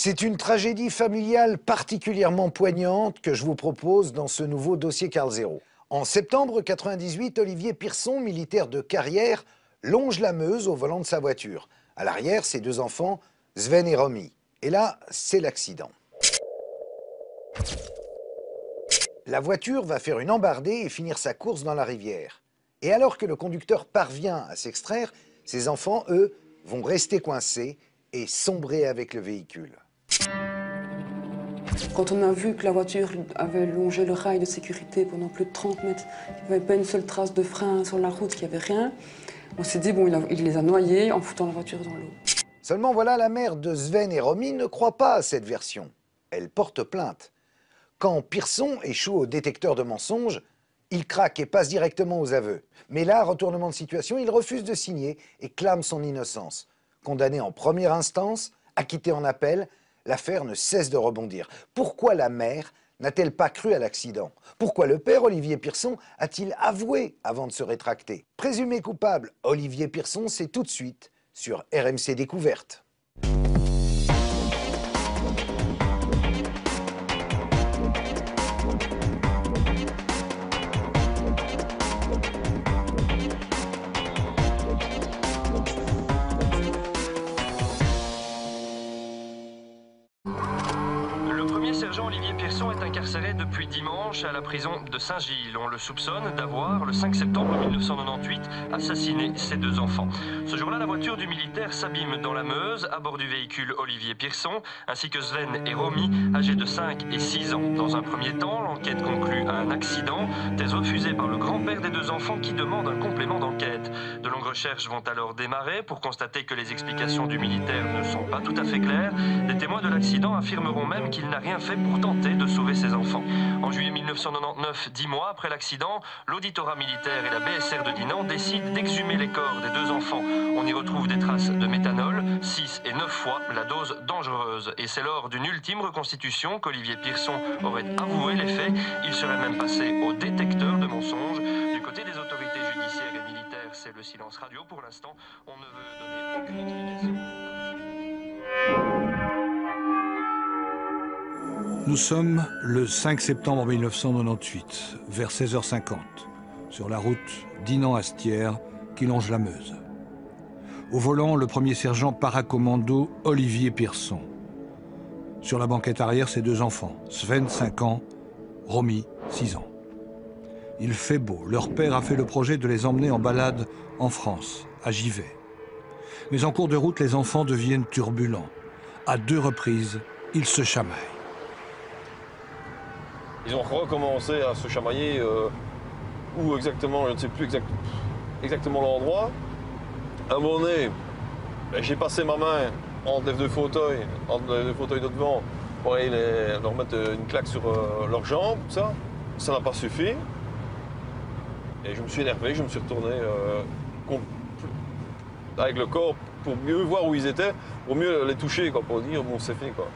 C'est une tragédie familiale particulièrement poignante que je vous propose dans ce nouveau dossier Carl Zéro. En septembre 1998, Olivier Pierson, militaire de carrière, longe la Meuse au volant de sa voiture. À l'arrière, ses deux enfants, Sven et Romy. Et là, c'est l'accident. La voiture va faire une embardée et finir sa course dans la rivière. Et alors que le conducteur parvient à s'extraire, ses enfants, eux, vont rester coincés et sombrer avec le véhicule. Quand on a vu que la voiture avait longé le rail de sécurité pendant plus de 30 mètres, qu'il n'y avait pas une seule trace de frein sur la route, qu'il n'y avait rien, on s'est dit, bon, il les a noyés en foutant la voiture dans l'eau. Seulement voilà, la mère de Sven et Romy ne croit pas à cette version. Elle porte plainte. Quand Pierson échoue au détecteur de mensonges, il craque et passe directement aux aveux. Mais là, retournement de situation, il refuse de signer et clame son innocence. Condamné en première instance, acquitté en appel, l'affaire ne cesse de rebondir. Pourquoi la mère n'a-t-elle pas cru à l'accident? Pourquoi le père, Olivier Pierson, a-t-il avoué avant de se rétracter? Présumé coupable, Olivier Pierson, c'est tout de suite sur RMC Découverte. Sergent Olivier Pierson est incarcéré depuis dimanche à la prison de Saint-Gilles. On le soupçonne d'avoir, le 5 septembre 1998, assassiné ses deux enfants. Ce jour-là, la voiture du militaire s'abîme dans la Meuse, à bord du véhicule Olivier Pierson, ainsi que Sven et Romy, âgés de 5 et 6 ans. Dans un premier temps, l'enquête conclut à un accident, thèse refusée par le grand-père des deux enfants qui demande un complément d'enquête. De longues recherches vont alors démarrer pour constater que les explications du militaire ne sont pas tout à fait claires. Les témoins de l'accident affirmeront même qu'il n'a rien fait pour tenter de sauver ses enfants. En juillet 1999, 10 mois après l'accident, l'auditorat militaire et la BSR de Dinan décident d'exhumer les corps des deux enfants. On y retrouve des traces de méthanol, 6 et 9 fois la dose dangereuse. Et c'est lors d'une ultime reconstitution qu'Olivier Pierson aurait avoué les faits. Il serait même passé au détecteur de mensonges. Du côté des autorités judiciaires et militaires, c'est le silence radio pour l'instant. On ne veut donner aucune explication. Nous sommes le 5 septembre 1998, vers 16h50, sur la route Dinan-Astières qui longe la Meuse. Au volant, le premier sergent paracommando Olivier Pierson. Sur la banquette arrière, ses deux enfants, Sven, 5 ans, Romy, 6 ans. Il fait beau. Leur père a fait le projet de les emmener en balade en France, à Givet. Mais en cours de route, les enfants deviennent turbulents. À 2 reprises, ils se chamaillent. Ils ont recommencé à se chamailler, où exactement, je ne sais plus exactement l'endroit. À un moment donné, j'ai passé ma main entre les deux fauteuils de devant, pour aller leur mettre une claque sur leurs jambes, ça. Ça n'a pas suffi. Et je me suis énervé, je me suis retourné avec le corps pour mieux voir où ils étaient, pour mieux les toucher, quoi, pour dire bon, c'est fini, quoi.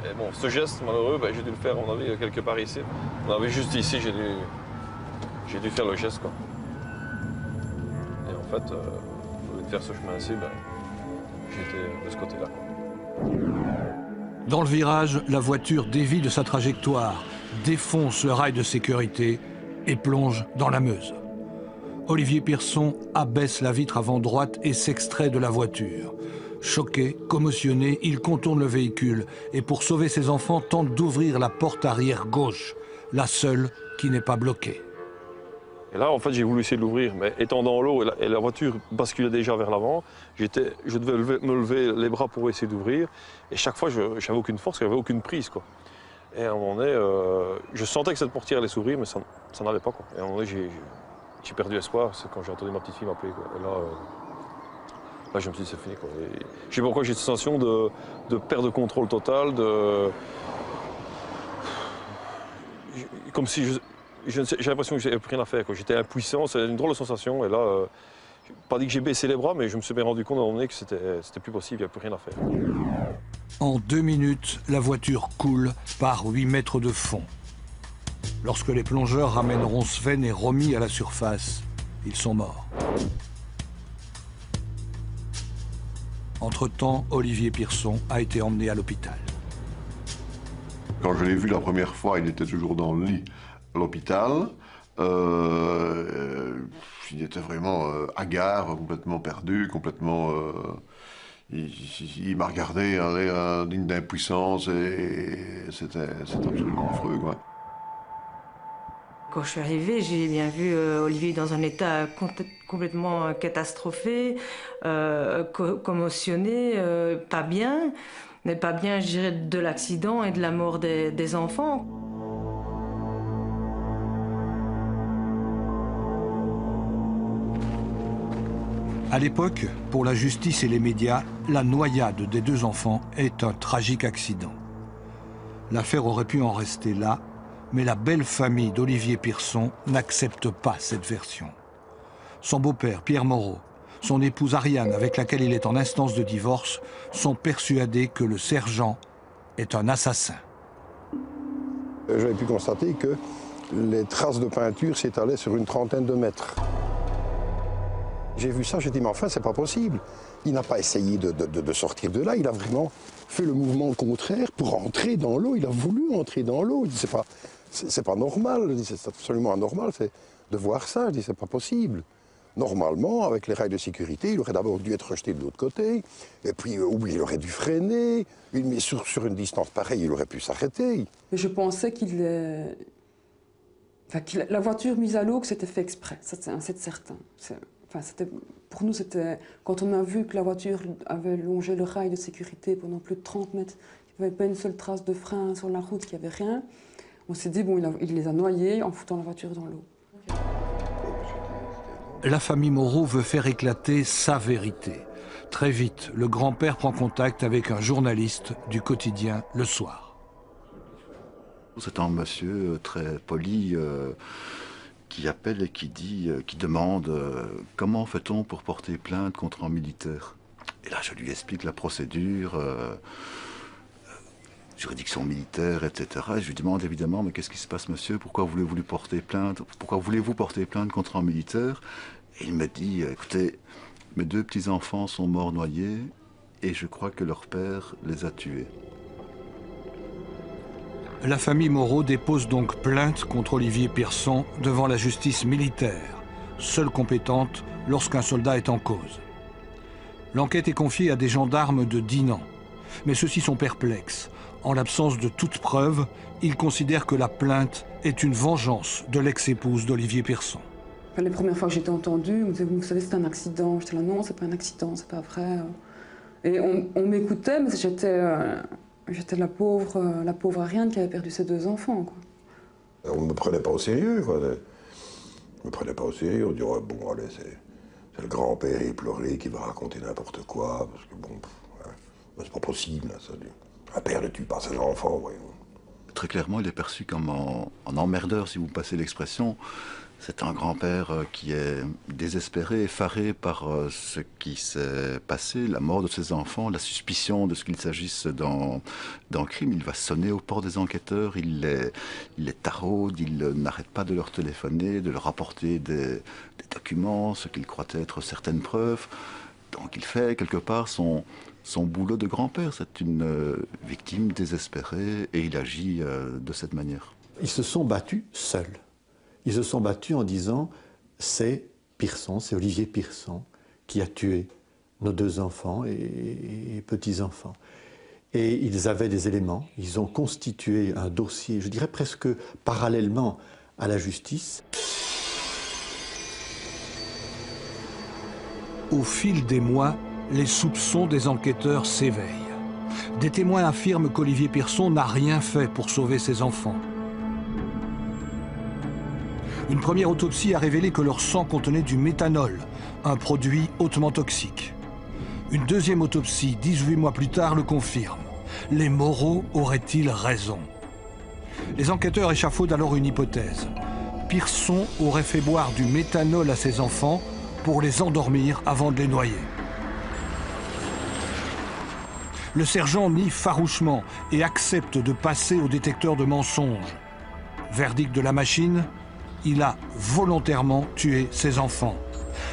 Et bon, ce geste malheureux, j'ai dû le faire, à mon avis, quelque part ici. On avait juste ici, j'ai dû faire le geste, quoi. Et en fait, au lieu de faire ce chemin-ci, j'étais de ce côté-là, quoi. Dans le virage, la voiture dévie de sa trajectoire, défonce le rail de sécurité et plonge dans la Meuse. Olivier Pierson abaisse la vitre avant droite et s'extrait de la voiture. Choqué, commotionné, il contourne le véhicule et pour sauver ses enfants tente d'ouvrir la porte arrière gauche, la seule qui n'est pas bloquée. Et là, en fait, j'ai voulu essayer de l'ouvrir, mais étant dans l'eau et la voiture basculait déjà vers l'avant, je devais me lever les bras pour essayer d'ouvrir. Et chaque fois, je n'avais aucune force, il n'y avait aucune prise, quoi. Et à un moment donné, je sentais que cette portière allait s'ouvrir, mais ça n'allait pas, quoi. Et à un moment donné, j'ai perdu espoir, c'est quand j'ai entendu ma petite fille m'appeler, quoi. Et là, je me suis dit, c'est fini, quoi. Et je sais pas pourquoi j'ai cette sensation de perte de contrôle total, comme si j'ai l'impression que j'avais plus rien à faire, quoi. J'étais impuissant, c'est une drôle de sensation. Et là, pas dit que j'ai baissé les bras, mais je me suis bien rendu compte à un moment donné que c'était plus possible, il n'y avait plus rien à faire. En 2 minutes, la voiture coule par 8 mètres de fond. Lorsque les plongeurs ramèneront Sven et Romy à la surface, ils sont morts. Entre-temps, Olivier Pierson a été emmené à l'hôpital. Quand je l'ai vu la première fois, il était toujours dans le lit à l'hôpital. Il était vraiment hagard, complètement perdu, complètement... il m'a regardé digne d'impuissance et c'était absolument affreux, quoi. Quand je suis arrivée, j'ai bien vu Olivier dans un état complètement catastrophé, commotionné, pas bien, mais pas bien, je dirais, de l'accident et de la mort des enfants. À l'époque, pour la justice et les médias, la noyade des 2 enfants est un tragique accident. L'affaire aurait pu en rester là, mais la belle famille d'Olivier Pierson n'accepte pas cette version. Son beau-père, Pierre Moreau, son épouse Ariane, avec laquelle il est en instance de divorce, sont persuadés que le sergent est un assassin. J'avais pu constater que les traces de peinture s'étalaient sur une trentaine de mètres. J'ai vu ça, j'ai dit, mais enfin, c'est pas possible. Il n'a pas essayé de sortir de là, il a vraiment fait le mouvement contraire pour entrer dans l'eau. Il a voulu entrer dans l'eau. Il dit, c'est pas normal, c'est absolument anormal de voir ça. Je dis, c'est pas possible. Normalement, avec les rails de sécurité, il aurait d'abord dû être rejeté de l'autre côté, et puis il aurait dû freiner. Mais sur une distance pareille, il aurait pu s'arrêter. Mais je pensais la voiture mise à l'eau, que c'était fait exprès, c'est certain. Pour nous, c'était quand on a vu que la voiture avait longé le rail de sécurité pendant plus de 30 mètres, qu'il n'y avait pas une seule trace de frein sur la route, qu'il n'y avait rien, on s'est dit, bon, il les a noyés en foutant la voiture dans l'eau. La famille Moreau veut faire éclater sa vérité. Très vite, le grand-père prend contact avec un journaliste du quotidien Le Soir. C'est un monsieur très poli qui appelle et qui demande comment fait-on pour porter plainte contre un militaire. Et là, je lui explique la procédure, juridiction militaire, etc. Et je lui demande évidemment, mais qu'est-ce qui se passe, monsieur? Pourquoi voulez-vous porter plainte? Pourquoi voulez-vous porter plainte contre un militaire? Et il me dit, écoutez, mes 2 petits-enfants sont morts noyés et je crois que leur père les a tués. La famille Moreau dépose donc plainte contre Olivier Pierson devant la justice militaire, seule compétente lorsqu'un soldat est en cause. L'enquête est confiée à des gendarmes de Dinan, mais ceux-ci sont perplexes. En l'absence de toute preuve, ils considèrent que la plainte est une vengeance de l'ex-épouse d'Olivier Pierson. Les premières fois que j'étais entendue, on me disait, vous savez, c'est un accident. J'étais là, non, c'est pas un accident, c'est pas vrai. Et on m'écoutait, mais j'étais la pauvre Ariane qui avait perdu ses 2 enfants, quoi. On ne me prenait pas au sérieux, quoi. On me prenait pas au sérieux. On dirait, bon, allez, c'est le grand-père éploré qui va raconter n'importe quoi, parce que bon, c'est pas possible, ça. Un père ne tue pas ses enfants, voyons. Très clairement, il est perçu comme un emmerdeur, si vous passez l'expression. C'est un grand-père qui est désespéré, effaré par ce qui s'est passé, la mort de ses enfants, la suspicion de ce qu'il s'agisse d'un crime. Il va sonner aux portes des enquêteurs, il les taraude, il n'arrête pas de leur téléphoner, de leur apporter des documents, ce qu'il croit être certaines preuves. Donc il fait quelque part son boulot de grand-père. C'est une victime désespérée et il agit de cette manière. Ils se sont battus seuls. Ils se sont battus en disant « c'est Pierson, c'est Olivier Pierson qui a tué nos 2 enfants et petits-enfants ». Et ils avaient des éléments, ils ont constitué un dossier, je dirais presque parallèlement à la justice. Au fil des mois, les soupçons des enquêteurs s'éveillent. Des témoins affirment qu'Olivier Pierson n'a rien fait pour sauver ses enfants. Une première autopsie a révélé que leur sang contenait du méthanol, un produit hautement toxique. Une deuxième autopsie, 18 mois plus tard, le confirme. Les Moreau auraient-ils raison? Les enquêteurs échafaudent alors une hypothèse. Pierson aurait fait boire du méthanol à ses enfants pour les endormir avant de les noyer. Le sergent nie farouchement et accepte de passer au détecteur de mensonges. Verdict de la machine, il a volontairement tué ses enfants.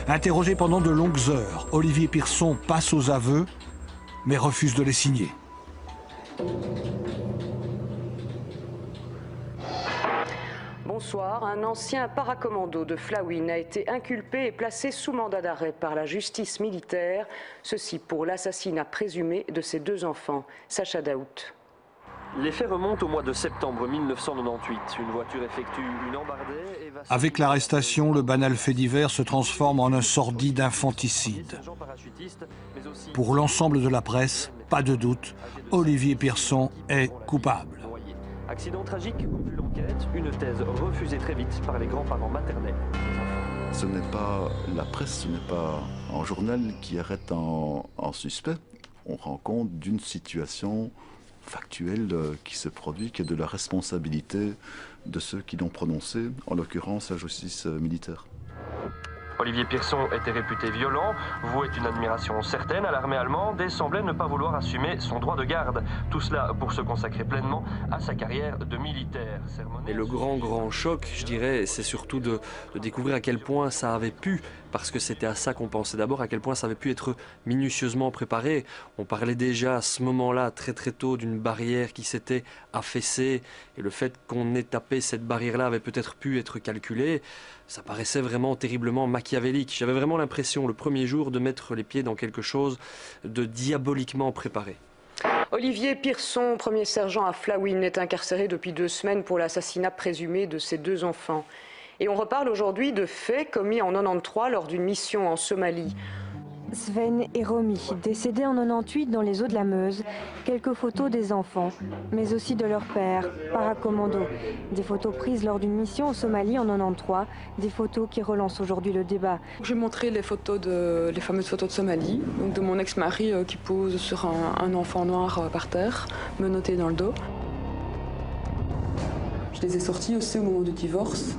Interrogé pendant de longues heures, Olivier Pierson passe aux aveux mais refuse de les signer. Bonsoir. Un ancien paracommando de Flawin a été inculpé et placé sous mandat d'arrêt par la justice militaire. Ceci pour l'assassinat présumé de ses 2 enfants. Sacha Daout. Les faits remontent au mois de septembre 1998. Une voiture effectue une embardée et va... Avec l'arrestation, le banal fait divers se transforme en un sordide infanticide. Pour l'ensemble de la presse, pas de doute, Olivier Pierson est coupable. Accident tragique conclut l'enquête, une thèse refusée très vite par les grands-parents maternels. Ce n'est pas la presse, ce n'est pas un journal qui arrête un suspect. On rend compte d'une situation factuelle qui se produit, qui est de la responsabilité de ceux qui l'ont prononcé, en l'occurrence la justice militaire. Olivier Pierson était réputé violent, vouait une admiration certaine à l'armée allemande et semblait ne pas vouloir assumer son droit de garde. Tout cela pour se consacrer pleinement à sa carrière de militaire. Et le grand choc, je dirais, c'est surtout de découvrir à quel point ça avait pu, parce que c'était à ça qu'on pensait d'abord, à quel point ça avait pu être minutieusement préparé. On parlait déjà à ce moment-là, très tôt, d'une barrière qui s'était affaissée, et le fait qu'on ait tapé cette barrière-là avait peut-être pu être calculé. Ça paraissait vraiment terriblement machiavélique. J'avais vraiment l'impression, le premier jour, de mettre les pieds dans quelque chose de diaboliquement préparé. Olivier Pierson, premier sergent à Flawin, est incarcéré depuis 2 semaines pour l'assassinat présumé de ses 2 enfants. Et on reparle aujourd'hui de faits commis en 93 lors d'une mission en Somalie. Sven et Romy, décédés en 98 dans les eaux de la Meuse. Quelques photos des enfants, mais aussi de leur père, paracommando. Des photos prises lors d'une mission en Somalie en 93, des photos qui relancent aujourd'hui le débat. J'ai montré les fameuses photos de Somalie, donc de mon ex-mari qui pose sur un enfant noir par terre, menotté dans le dos. Je les ai sortis aussi au moment du divorce,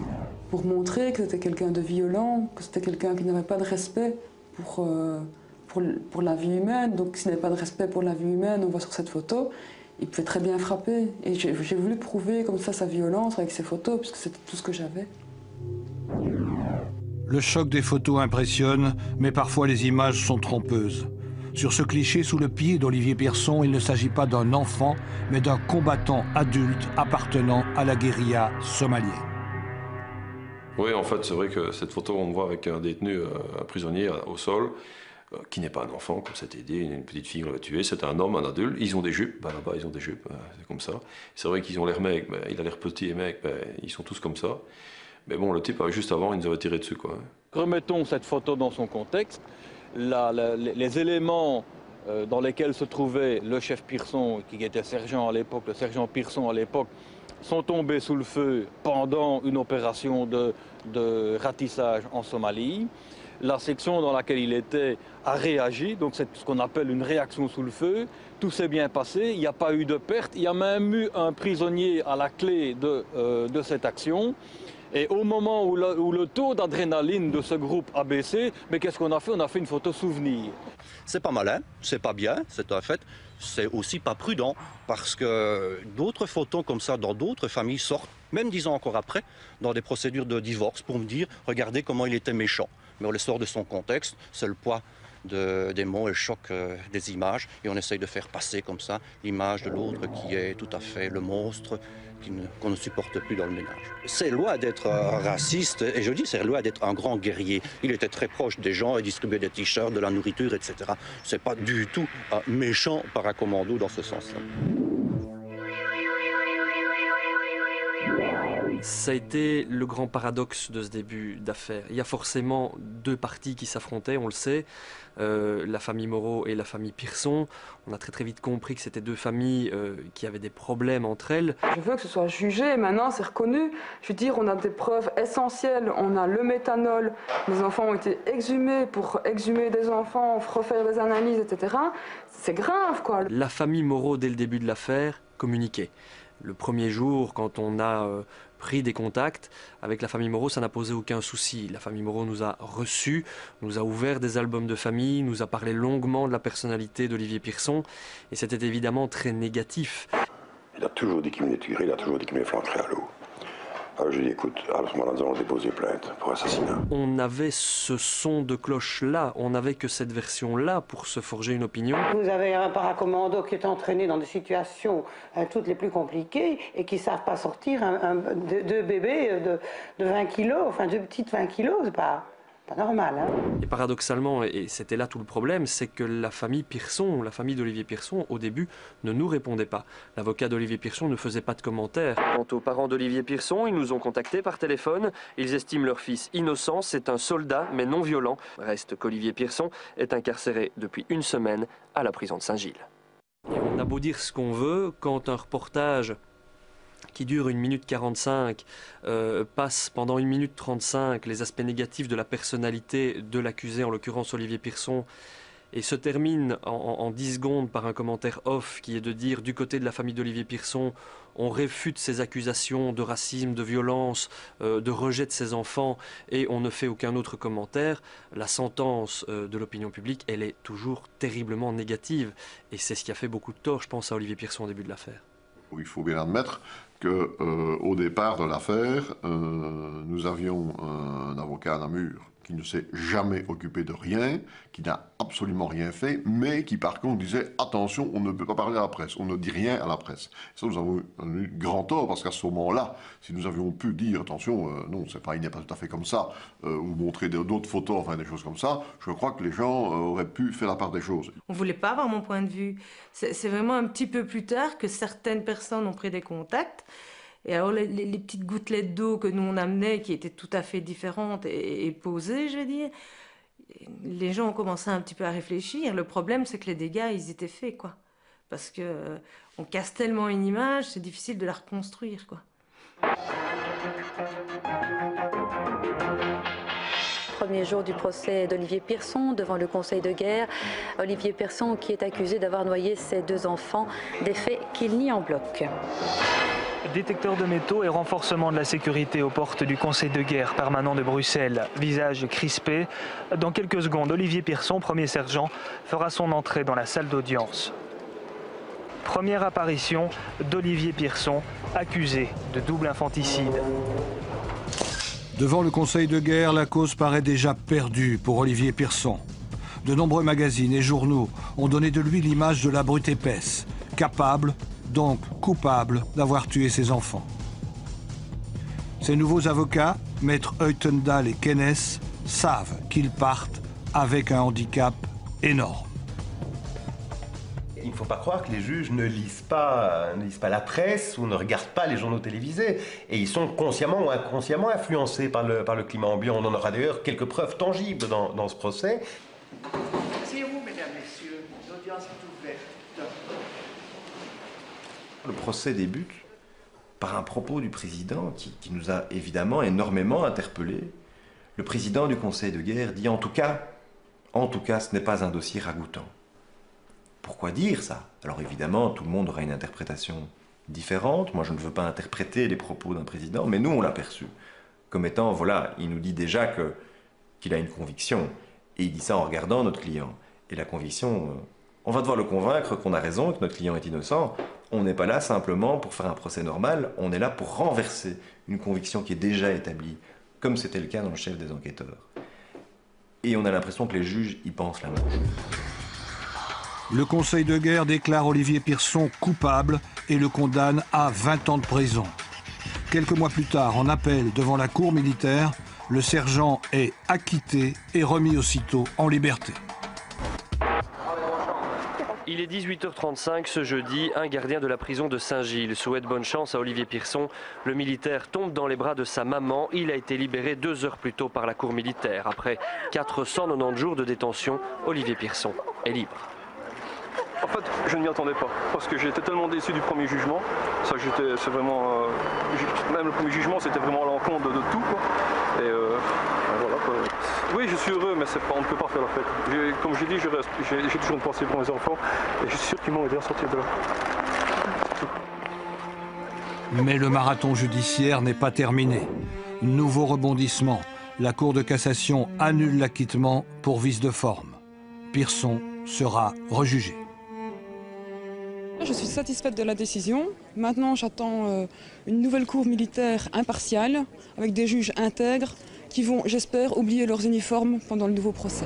pour montrer que c'était quelqu'un de violent, que c'était quelqu'un qui n'avait pas de respect pour la vie humaine. Donc s'il n'avait pas de respect pour la vie humaine, on voit sur cette photo, il pouvait très bien frapper. Et j'ai voulu prouver comme ça sa violence avec ces photos, puisque c'était tout ce que j'avais. Le choc des photos impressionne, mais parfois les images sont trompeuses. Sur ce cliché sous le pied d'Olivier Pierson, il ne s'agit pas d'un enfant, mais d'un combattant adulte appartenant à la guérilla somalienne. Oui, en fait, c'est vrai que cette photo, on voit avec un détenu, un prisonnier au sol, qui n'est pas un enfant, comme c'était dit, une petite fille qu'on l'a tuée, c'est un homme, un adulte. Ils ont des jupes, là-bas ils ont des jupes, c'est comme ça. C'est vrai qu'ils ont l'air mecs, il a l'air petit et mec, ils sont tous comme ça. Mais bon, le type, juste avant, il nous avait tiré dessus, quoi. Remettons cette photo dans son contexte. Les éléments dans lesquels se trouvait le chef Pierson, qui était sergent à l'époque, le sergent Pierson à l'époque, sont tombés sous le feu pendant une opération de ratissage en Somalie. La section dans laquelle il était a réagi, donc c'est ce qu'on appelle une réaction sous le feu. Tout s'est bien passé, il n'y a pas eu de perte, il y a même eu un prisonnier à la clé de cette action. Et au moment où le taux d'adrénaline de ce groupe a baissé, mais qu'est-ce qu'on a fait? On a fait une photo souvenir. C'est pas malin, c'est pas bien, c'est un fait. C'est aussi pas prudent, parce que d'autres photos comme ça dans d'autres familles sortent, même 10 ans encore après, dans des procédures de divorce, pour me dire, regardez comment il était méchant. Mais on le sort de son contexte, c'est le poids des mots et le choc des images, et on essaye de faire passer comme ça l'image de l'autre qui est tout à fait le monstre, qu'on ne supporte plus dans le ménage. C'est loin d'être raciste, et je dis c'est loin d'être un grand guerrier. Il était très proche des gens, il distribuait des t-shirts, de la nourriture, etc. C'est pas du tout un méchant paracommando dans ce sens-là. Ça a été le grand paradoxe de ce début d'affaire. Il y a forcément 2 parties qui s'affrontaient, on le sait, la famille Moreau et la famille Pierson. On a très vite compris que c'était 2 familles qui avaient des problèmes entre elles. Je veux que ce soit jugé, maintenant c'est reconnu. Je veux dire, on a des preuves essentielles, on a le méthanol, les enfants ont été exhumés pour exhumer des enfants, refaire des analyses, etc. C'est grave, quoi. La famille Moreau, dès le début de l'affaire, communiquait. Le premier jour, quand on a pris des contacts avec la famille Moreau, ça n'a posé aucun souci. La famille Moreau nous a reçus, nous a ouvert des albums de famille, nous a parlé longuement de la personnalité d'Olivier Pierson, et c'était évidemment très négatif. Il a toujours dit qu'il me tuerait, il a toujours dit qu'il me flanquerait à l'eau. J'ai dit, écoute, à ce moment-là, nous allons déposer plainte pour assassinat. On avait ce son de cloche-là, on n'avait que cette version-là pour se forger une opinion. Vous avez un paracommando qui est entraîné dans des situations toutes les plus compliquées et qui ne savent pas sortir deux bébés de 20 kilos, enfin deux petites 20 kilos, c'est pas normal. Hein. Et paradoxalement, et c'était là tout le problème, c'est que la famille Pierson, la famille d'Olivier Pierson, au début, ne nous répondait pas. L'avocat d'Olivier Pierson ne faisait pas de commentaires. Quant aux parents d'Olivier Pierson, ils nous ont contactés par téléphone. Ils estiment leur fils innocent, c'est un soldat, mais non violent. Reste qu'Olivier Pierson est incarcéré depuis une semaine à la prison de Saint-Gilles. Et on a beau dire ce qu'on veut, quand un reportage qui dure 1 minute 45, passe pendant 1 minute 35 les aspects négatifs de la personnalité de l'accusé, en l'occurrence Olivier Pierson, et se termine en 10 secondes par un commentaire off qui est de dire du côté de la famille d'Olivier Pierson, on réfute ces accusations de racisme, de violence, de rejet de ses enfants, et on ne fait aucun autre commentaire. La sentence de l'opinion publique, elle est toujours terriblement négative, et c'est ce qui a fait beaucoup de tort, je pense, à Olivier Pierson au début de l'affaire. Il faut bien admettre qu'au départ de l'affaire, nous avions un avocat à Namur qui ne s'est jamais occupé de rien, qui n'a absolument rien fait, mais qui par contre disait « Attention, on ne peut pas parler à la presse, on ne dit rien à la presse ». Ça, nous avons eu grand tort, parce qu'à ce moment-là, si nous avions pu dire « Attention, non, il n'est pas tout à fait comme ça », ou montrer d'autres photos, enfin des choses comme ça, je crois que les gens auraient pu faire la part des choses. On ne voulait pas avoir mon point de vue. C'est vraiment un petit peu plus tard que certaines personnes ont pris des contacts. Et alors les petites gouttelettes d'eau que nous on amenait, qui étaient tout à fait différentes et posées, je veux dire, les gens ont commencé un petit peu à réfléchir. Le problème, c'est que les dégâts, ils étaient faits, quoi. Parce que on casse tellement une image, c'est difficile de la reconstruire, quoi. Premier jour du procès d'Olivier Pierson devant le Conseil de guerre. Olivier Pierson qui est accusé d'avoir noyé ses 2 enfants, des faits qu'il nie en bloc. Détecteur de métaux et renforcement de la sécurité aux portes du Conseil de guerre permanent de Bruxelles. Visage crispé. Dans quelques secondes, Olivier Pierson, premier sergent, fera son entrée dans la salle d'audience. Première apparition d'Olivier Pierson, accusé de double infanticide. Devant le Conseil de guerre, la cause paraît déjà perdue pour Olivier Pierson. De nombreux magazines et journaux ont donné de lui l'image de la brute épaisse, capable, donc coupable, d'avoir tué ses enfants. Ses nouveaux avocats, maîtres Heutendal et Kennes, savent qu'ils partent avec un handicap énorme. Il ne faut pas croire que les juges ne lisent pas la presse ou ne regardent pas les journaux télévisés. Et ils sont consciemment ou inconsciemment influencés par le climat ambiant. On en aura d'ailleurs quelques preuves tangibles dans ce procès. Asseyez-vous, mesdames, messieurs. L'audience est ouverte. Le procès débute par un propos du président qui nous a évidemment énormément interpellés. Le président du Conseil de guerre dit en tout cas, ce n'est pas un dossier ragoûtant. Pourquoi dire ça? Alors évidemment, tout le monde aura une interprétation différente. Moi, je ne veux pas interpréter les propos d'un président, mais nous, on l'a perçu comme étant, voilà, il nous dit déjà qu'il a une conviction. Et il dit ça en regardant notre client. Et la conviction, on va devoir le convaincre qu'on a raison, que notre client est innocent. On n'est pas là simplement pour faire un procès normal, on est là pour renverser une conviction qui est déjà établie, comme c'était le cas dans le chef des enquêteurs. Et on a l'impression que les juges y pensent la même chose. Le Conseil de guerre déclare Olivier Pierson coupable et le condamne à 20 ans de prison. Quelques mois plus tard, en appel devant la cour militaire, le sergent est acquitté et remis aussitôt en liberté. Il est 18h35 ce jeudi. Un gardien de la prison de Saint-Gilles souhaite bonne chance à Olivier Pierson. Le militaire tombe dans les bras de sa maman. Il a été libéré 2 heures plus tôt par la cour militaire. Après 490 jours de détention, Olivier Pierson est libre. En fait, je ne m'y attendais pas, parce que j'étais tellement déçu du premier jugement. Ça, c'est vraiment, même le premier jugement, c'était vraiment à l'encontre de tout, quoi. Et voilà, quoi. Oui, je suis heureux, mais on ne peut pas faire la fête. Comme j'ai dit, j'ai toujours une pensée pour mes enfants, et je suis sûr qu'ils m'ont aidé à sortir de là. Mais le marathon judiciaire n'est pas terminé. Nouveau rebondissement. La Cour de cassation annule l'acquittement pour vice de forme. Pierson sera rejugé. je suis satisfaite de la décision. Maintenant, j'attends une nouvelle cour militaire impartiale, avec des juges intègres, qui vont, j'espère, oublier leurs uniformes pendant le nouveau procès.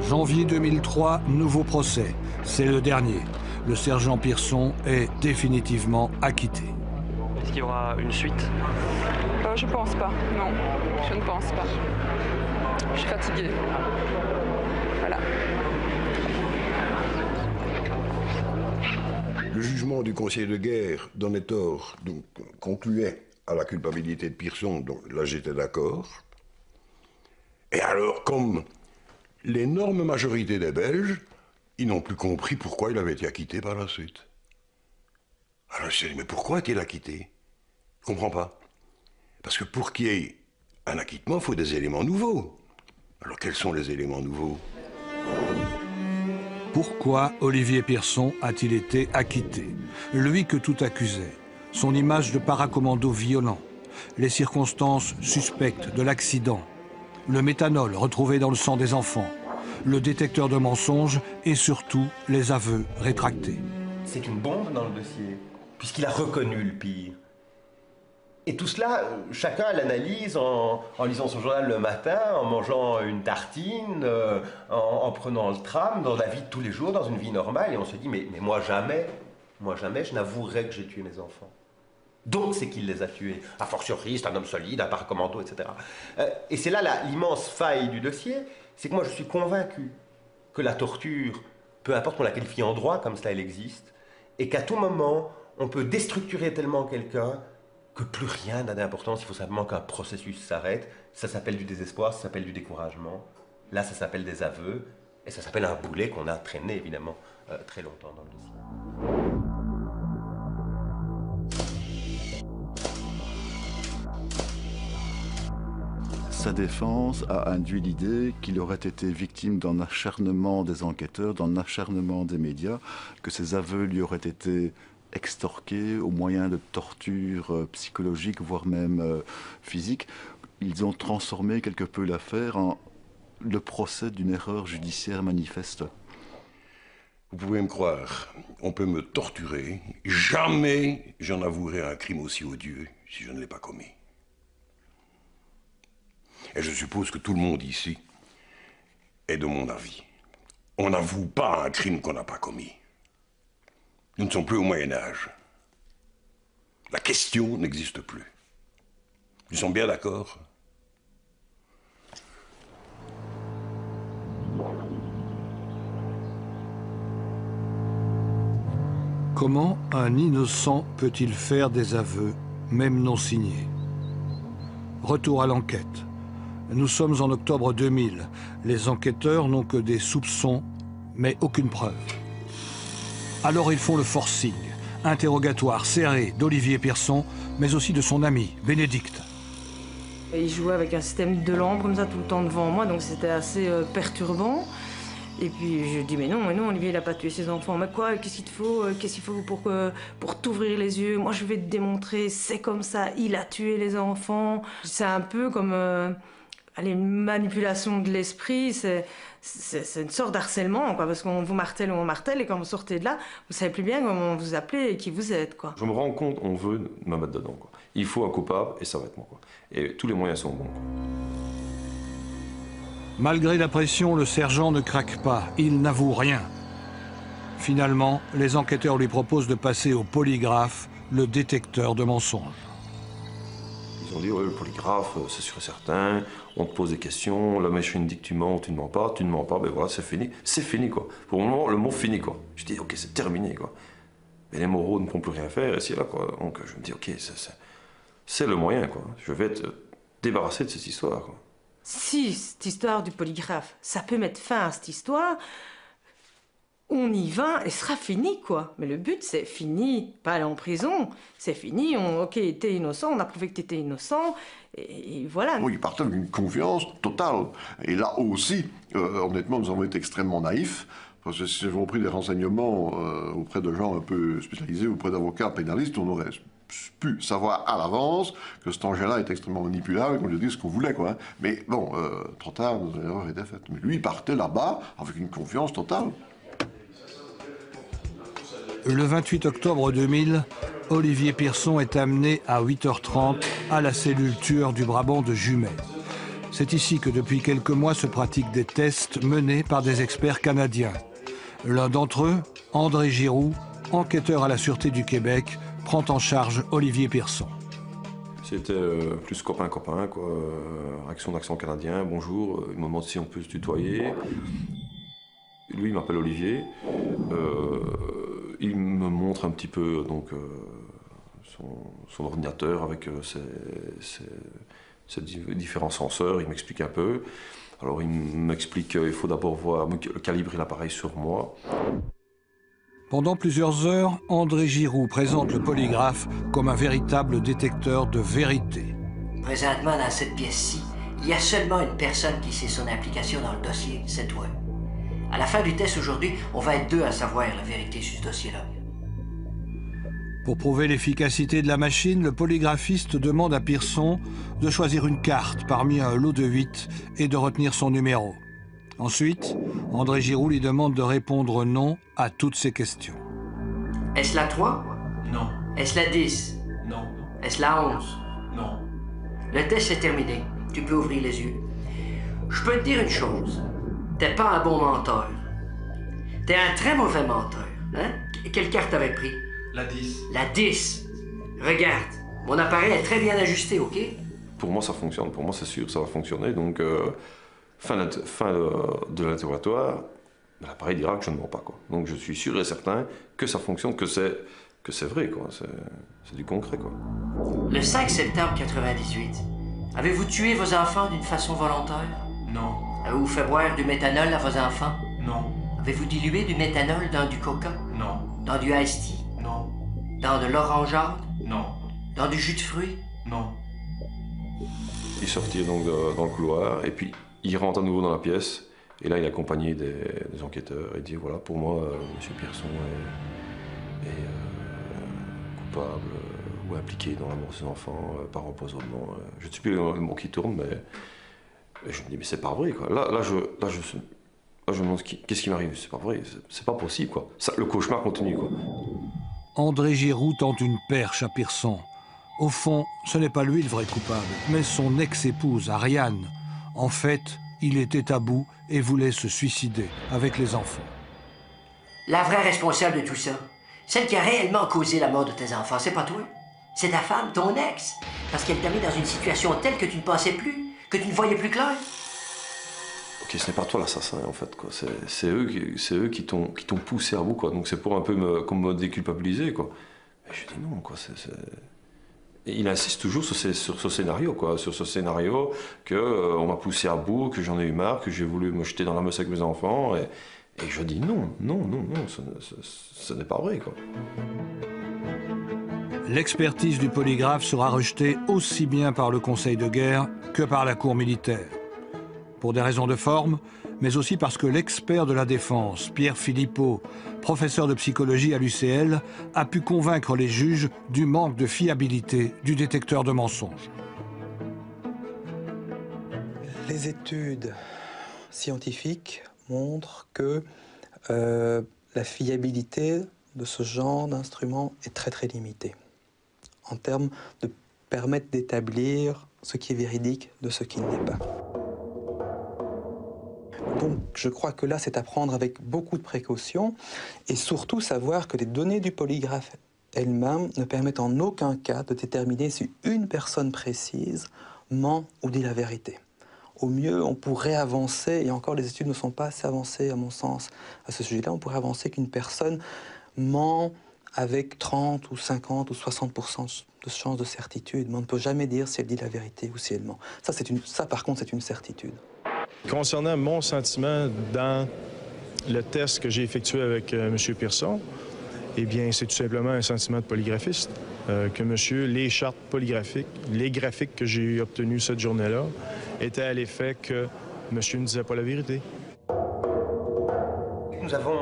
Janvier 2003, nouveau procès. C'est le dernier. Le sergent Pierson est définitivement acquitté. Est-ce qu'il y aura une suite? Je pense pas, non. Je ne pense pas. Je suis fatiguée. Voilà. Le jugement du Conseil de guerre donnait tort, donc concluait à la culpabilité de Pierson, donc là j'étais d'accord. Et alors, comme l'énorme majorité des Belges, ils n'ont plus compris pourquoi il avait été acquitté par la suite. Alors je me suis dit, mais pourquoi est-il acquitté? Je ne comprends pas. Parce que pour qu'il y ait un acquittement, il faut des éléments nouveaux. Alors quels sont les éléments nouveaux? Pourquoi Olivier Pierson a-t-il été acquitté? Lui que tout accusait. Son image de paracommando violent, les circonstances suspectes de l'accident, le méthanol retrouvé dans le sang des enfants, le détecteur de mensonges et surtout les aveux rétractés. C'est une bombe dans le dossier, puisqu'il a reconnu le pire. Et tout cela, chacun l'analyse en lisant son journal le matin, en mangeant une tartine, en prenant le tram, dans la vie de tous les jours, dans une vie normale. Et on se dit, mais moi jamais, je n'avouerai que j'ai tué mes enfants. Donc c'est qu'il les a tués. A fortiori, c'est un homme solide, un paracommando, etc. Et c'est là l'immense faille du dossier, c'est que moi je suis convaincu que la torture, peu importe qu'on la qualifie en droit, comme cela elle existe, et qu'à tout moment, on peut déstructurer tellement quelqu'un que plus rien n'a d'importance, il faut simplement qu'un processus s'arrête. Ça s'appelle du désespoir, ça s'appelle du découragement. Là, ça s'appelle des aveux, et ça s'appelle un boulet qu'on a traîné, évidemment, très longtemps dans le dossier. Sa défense a induit l'idée qu'il aurait été victime d'un acharnement des enquêteurs, d'un acharnement des médias, que ses aveux lui auraient été extorqués au moyen de tortures psychologiques, voire même physiques. Ils ont transformé quelque peu l'affaire en le procès d'une erreur judiciaire manifeste. Vous pouvez me croire, on peut me torturer, jamais j'en avouerai un crime aussi odieux si je ne l'ai pas commis. Et je suppose que tout le monde ici est de mon avis. On n'avoue pas un crime qu'on n'a pas commis. Nous ne sommes plus au Moyen-Âge. La question n'existe plus. Nous sommes bien d'accord? Comment un innocent peut-il faire des aveux, même non signés? Retour à l'enquête. Nous sommes en octobre 2000. Les enquêteurs n'ont que des soupçons, mais aucune preuve. Alors ils font le forcing, interrogatoire serré d'Olivier Pierson, mais aussi de son ami, Bénédicte. Il jouait avec un système de lampe comme ça tout le temps devant moi, donc c'était assez perturbant. Et puis je dis mais non, Olivier il n'a pas tué ses enfants. Mais quoi, qu'est-ce qu'il faut pour t'ouvrir les yeux? Moi je vais te démontrer, c'est comme ça, il a tué les enfants. C'est un peu comme une manipulation de l'esprit, c'est une sorte d'harcèlement, quoi, parce qu'on vous martèle, et quand vous sortez de là, vous savez plus bien comment vous appelez et qui vous êtes, quoi. Je me rends compte, on veut me mettre dedans, quoi. Il faut un coupable et ça va être moi, quoi. Et tous les moyens sont bons, quoi. Malgré la pression, le sergent ne craque pas, il n'avoue rien. Finalement, les enquêteurs lui proposent de passer au polygraphe, le détecteur de mensonges. Ils ont dit, ouais, le polygraphe, c'est sûr et certain, on te pose des questions, la machine dit que tu mens ne mens pas, ben voilà, c'est fini, quoi. Pour le moment, le mot fini, quoi. Je dis, ok, c'est terminé, quoi. Mais les moraux ne pourront plus rien faire, ici, là, quoi. Donc je me dis, ok, c'est le moyen, quoi. Je vais être débarrassé de cette histoire, quoi. Si cette histoire du polygraphe, ça peut mettre fin à cette histoire, on y va et ce sera fini, quoi. Mais le but, c'est fini, pas aller en prison, c'est fini, ok, t'es innocent, on a prouvé que t'étais innocent, et voilà. Oui, il partait avec une confiance totale. Et là aussi, honnêtement, nous avons été extrêmement naïfs, parce que si nous avons pris des renseignements auprès de gens un peu spécialisés, auprès d'avocats pénalistes, on aurait pu savoir à l'avance que cet engin-là est extrêmement manipulable et qu'on lui dit ce qu'on voulait, quoi. Mais bon, trop tard, l'erreur était faite. Mais lui, il partait là-bas avec une confiance totale. Le 28 octobre 2000, Olivier Pierson est amené à 8h30 à la cellule tueur du Brabant de Jumet. C'est ici que depuis quelques mois se pratiquent des tests menés par des experts canadiens. L'un d'entre eux, André Giroux, enquêteur à la Sûreté du Québec, prend en charge Olivier Pierson. C'était plus copain-copain, quoi. Avec son accent canadien, bonjour, il me demande si on peut se tutoyer. Lui, il m'appelle Olivier. Il me montre un petit peu donc, son ordinateur avec ses différents senseurs. Il m'explique un peu. Alors, il m'explique qu'il faut d'abord calibrer l'appareil sur moi. Pendant plusieurs heures, André Giroux présente le polygraphe comme un véritable détecteur de vérité. Présentement, dans cette pièce-ci, il y a seulement une personne qui sait son implication dans le dossier, c'est toi. À la fin du test aujourd'hui, on va être deux à savoir la vérité sur ce dossier-là. Pour prouver l'efficacité de la machine, le polygraphiste demande à Pierson de choisir une carte parmi un lot de 8 et de retenir son numéro. Ensuite, André Giroux lui demande de répondre non à toutes ces questions. Est-ce la 3? Non. Est-ce la 10? Non. Est-ce la 11? Non. Le test est terminé. Tu peux ouvrir les yeux. Je peux te dire une chose. T'es pas un bon menteur. T'es un très mauvais menteur. Hein? Quelle carte t'avais pris? La 10. La 10. Regarde, mon appareil est très bien ajusté, OK? Pour moi, ça fonctionne. Pour moi, c'est sûr, ça va fonctionner. Donc, fin de l'interrogatoire, l'appareil dira que je ne mens pas, quoi. Donc, je suis sûr et certain que ça fonctionne, que c'est vrai, quoi. C'est du concret, quoi. Le 5 septembre 98, avez-vous tué vos enfants d'une façon volontaire? Non. Avez-vous fait boire du méthanol à vos enfants? Non. Avez-vous dilué du méthanol dans du coca? Non. Dans du iced tea? Non. Dans de l'orangeade? Non. Dans du jus de fruits? Non. Il sortit donc dans le couloir, et puis il rentre à nouveau dans la pièce, et là il est accompagné des enquêteurs, et il dit voilà, pour moi, M. Pierson est coupable ou impliqué dans la mort de ses enfants par empoisonnement. Je ne sais plus le mot qui tourne, mais je me dis mais c'est pas vrai, quoi. Là je me demande qu'est-ce qui m'arrive, c'est pas vrai, c'est pas possible, quoi. Ça, le cauchemar continue, quoi. André Giroux tente une perche à Pierson. Au fond, ce n'est pas lui le vrai coupable, mais son ex-épouse, Ariane. En fait, il était à bout et voulait se suicider avec les enfants. La vraie responsable de tout ça, celle qui a réellement causé la mort de tes enfants, c'est pas toi. C'est ta femme, ton ex. Parce qu'elle t'a mis dans une situation telle que tu ne pensais plus, que tu ne voyais plus clair. Ok, ce n'est pas toi l'assassin, en fait, quoi. C'est eux qui t'ont poussé à bout, quoi. Donc c'est pour un peu me déculpabiliser, quoi. Et je dis non, quoi. Et il insiste toujours sur ce scénario, quoi. Sur ce scénario qu'on m'a poussé à bout, que j'en ai eu marre, que j'ai voulu me jeter dans la Meuse avec mes enfants. Et je dis non, ce n'est pas vrai, quoi. L'expertise du polygraphe sera rejetée aussi bien par le Conseil de guerre que par la Cour militaire. Pour des raisons de forme, mais aussi parce que l'expert de la défense, Pierre Philippot, professeur de psychologie à l'UCL, a pu convaincre les juges du manque de fiabilité du détecteur de mensonges. Les études scientifiques montrent que la fiabilité de ce genre d'instrument est très très limitée en termes de permettre d'établir ce qui est véridique de ce qui ne l'est pas. Donc je crois que là c'est à prendre avec beaucoup de précautions et surtout savoir que les données du polygraphe elles-mêmes ne permettent en aucun cas de déterminer si une personne précise ment ou dit la vérité. Au mieux, on pourrait avancer, et encore les études ne sont pas assez avancées à mon sens à ce sujet-là, on pourrait avancer qu'une personne ment avec 30 ou 50 ou 60% de chance de certitude, mais on ne peut jamais dire si elle dit la vérité ou si elle ment. Ça par contre, c'est une certitude. Concernant mon sentiment dans le test que j'ai effectué avec M. Pierson, eh bien, c'est tout simplement un sentiment de polygraphiste. Que monsieur, les chartes polygraphiques, les graphiques que j'ai obtenus cette journée-là, étaient à l'effet que monsieur ne disait pas la vérité. Nous avons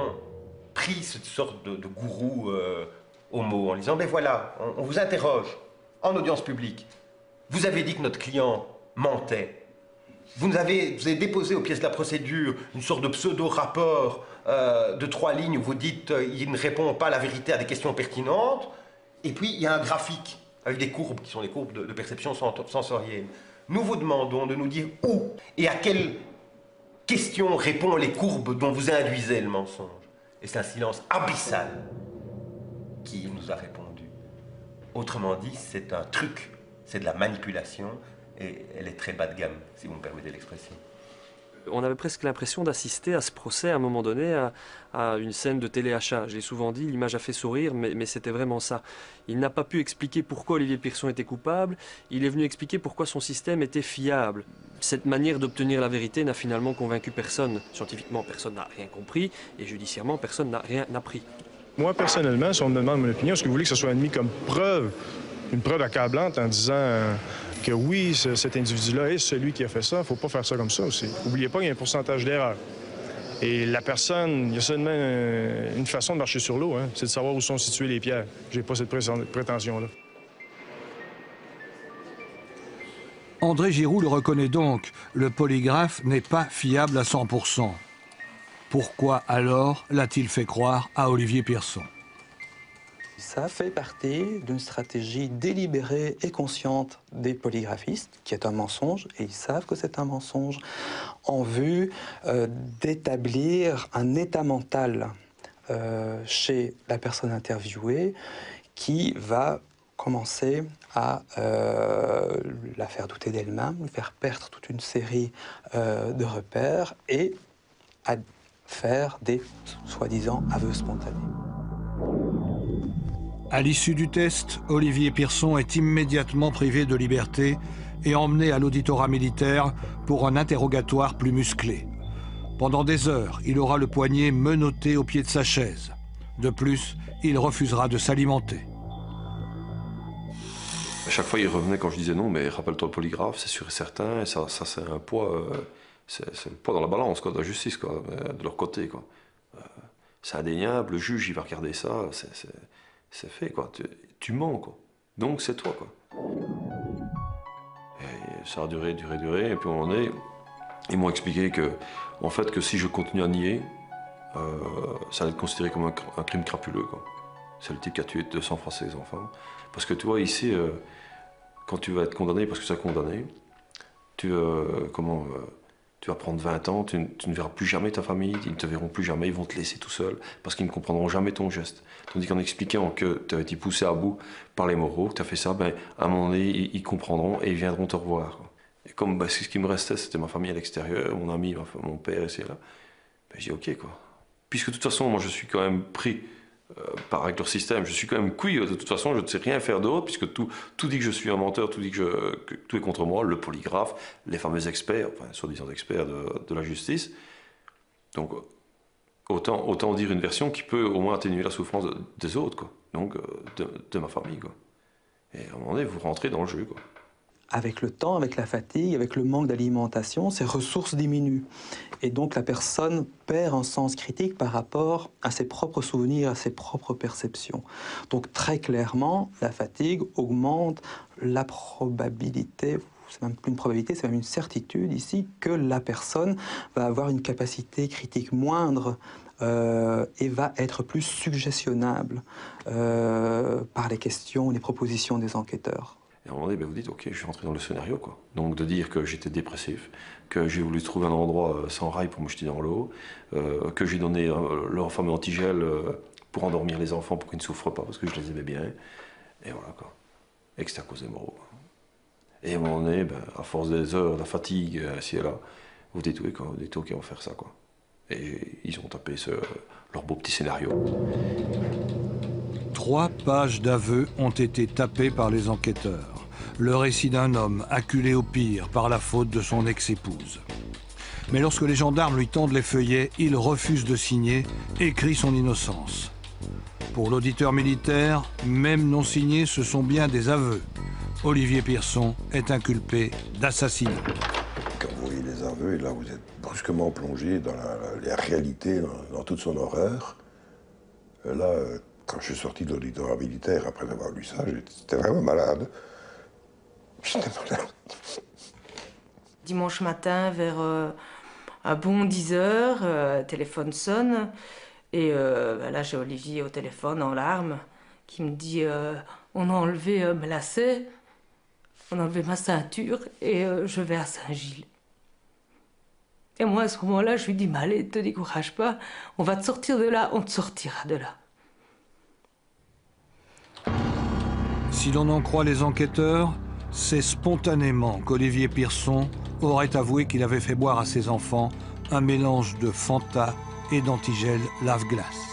pris cette sorte de gourou homo en disant, mais voilà, on vous interroge en audience publique. Vous avez dit que notre client mentait. Vous avez déposé aux pièces de la procédure une sorte de pseudo-rapport de 3 lignes où vous dites il ne répond pas à la vérité à des questions pertinentes. Et puis, il y a un graphique avec des courbes qui sont les courbes de perception sensorielle. Nous vous demandons de nous dire où et à quelle question répondent les courbes dont vous induisez le mensonge. Et c'est un silence abyssal qui nous a répondu. Autrement dit, c'est un truc, c'est de la manipulation et elle est très bas de gamme, si vous me permettez l'expression. On avait presque l'impression d'assister à ce procès à un moment donné à une scène de téléachat. Je l'ai souvent dit, l'image a fait sourire, mais c'était vraiment ça. Il n'a pas pu expliquer pourquoi Olivier Pierson était coupable, il est venu expliquer pourquoi son système était fiable. Cette manière d'obtenir la vérité n'a finalement convaincu personne. Scientifiquement, personne n'a rien compris, et judiciairement, personne n'a rien appris. Moi, personnellement, si on me demande mon opinion, est-ce que vous voulez que ce soit admis comme preuve, une preuve accablante en disant que oui, cet individu-là est celui qui a fait ça, il ne faut pas faire ça comme ça aussi. N'oubliez pas qu'il y a un pourcentage d'erreur. Et la personne, il y a seulement une façon de marcher sur l'eau, hein, c'est de savoir où sont situées les pierres. J'ai pas cette prétention-là. André Giroux le reconnaît donc, le polygraphe n'est pas fiable à 100%. Pourquoi alors l'a-t-il fait croire à Olivier Pierson? Ça fait partie d'une stratégie délibérée et consciente des polygraphistes, qui est un mensonge, et ils savent que c'est un mensonge, en vue d'établir un état mental chez la personne interviewée qui va commencer à la faire douter d'elle-même, lui faire perdre toute une série de repères et à faire des soi-disant aveux spontanés. À l'issue du test, Olivier Pierson est immédiatement privé de liberté et emmené à l'auditorat militaire pour un interrogatoire plus musclé. Pendant des heures, il aura le poignet menotté au pied de sa chaise. De plus, il refusera de s'alimenter. À chaque fois, il revenait quand je disais non, mais rappelle-toi le polygraphe, c'est sûr et certain, et ça c'est un poids, c'est le poids dans la balance quoi, de la justice, quoi, de leur côté, quoi. C'est indéniable, le juge il va regarder ça, c'est fait, quoi. Tu mens, quoi. Donc c'est toi, quoi. Et ça a duré, et puis à un moment donné, ils m'ont expliqué que, en fait, que si je continue à nier, ça allait être considéré comme un crime crapuleux, quoi. C'est le type qui a tué 200 Français et enfants. Parce que tu vois, ici, quand tu vas être condamné, parce que tu es condamné, tu vas prendre 20 ans, tu ne verras plus jamais ta famille, ils ne te verront plus jamais, ils vont te laisser tout seul, parce qu'ils ne comprendront jamais ton geste. Tandis qu'en expliquant que tu as été poussé à bout par les moraux, que tu as fait ça, ben, à un moment donné, ils comprendront et ils viendront te revoir. Et comme ben, ce qui me restait, c'était ma famille à l'extérieur, mon ami, mon père, et là, ben, j'ai dit ok, quoi. Puisque de toute façon, moi je suis quand même pris avec leur système, je suis quand même cuit, de toute façon, je ne sais rien faire d'autre, puisque tout dit que je suis un menteur, tout dit que tout est contre moi, le polygraphe, les fameux experts, enfin, soi-disant experts de la justice. Donc, autant dire une version qui peut au moins atténuer la souffrance des autres, quoi. Donc, de ma famille, quoi. Et à un moment donné, vous rentrez dans le jeu, quoi. Avec le temps, avec la fatigue, avec le manque d'alimentation, ses ressources diminuent. Et donc la personne perd un sens critique par rapport à ses propres souvenirs, à ses propres perceptions. Donc très clairement, la fatigue augmente la probabilité, c'est même plus une probabilité, c'est même une certitude ici, que la personne va avoir une capacité critique moindre et va être plus suggestionnable par les questions, les propositions des enquêteurs. Et à un moment donné, ben vous dites, ok, je suis rentré dans le scénario, quoi. Donc de dire que j'étais dépressif, que j'ai voulu trouver un endroit sans rail pour me jeter dans l'eau, que j'ai donné leur fameux antigel pour endormir les enfants pour qu'ils ne souffrent pas, parce que je les aimais bien. Et voilà, quoi. Et que c'était à cause des moraux. Et à un moment donné, ben, à force des heures, la fatigue, ici et là, vous dites, oui, quoi, vous dites, ok, on va faire ça, quoi. Et ils ont tapé leur beau petit scénario. 3 pages d'aveux ont été tapées par les enquêteurs. Le récit d'un homme acculé au pire par la faute de son ex-épouse. Mais lorsque les gendarmes lui tendent les feuillets, il refuse de signer et crie son innocence. Pour l'auditeur militaire, même non signés, ce sont bien des aveux. Olivier Pierson est inculpé d'assassinat. Quand vous voyez les aveux, et là vous êtes brusquement plongé dans la réalité, dans toute son horreur. Là, quand je suis sorti de l'auditorat militaire, après avoir lu ça, j'étais vraiment malade. J'étais malade. Dimanche matin, vers un bon 10 heures, téléphone sonne, et là j'ai Olivier au téléphone en larmes, qui me dit on a enlevé mes lacets, on a enlevé ma ceinture, et je vais à Saint-Gilles. Et moi à ce moment-là, je lui dis, mais allez, te décourage pas, on va te sortir de là, on te sortira de là. Si l'on en croit les enquêteurs, c'est spontanément qu'Olivier Pierson aurait avoué qu'il avait fait boire à ses enfants un mélange de Fanta et d'antigel lave-glace.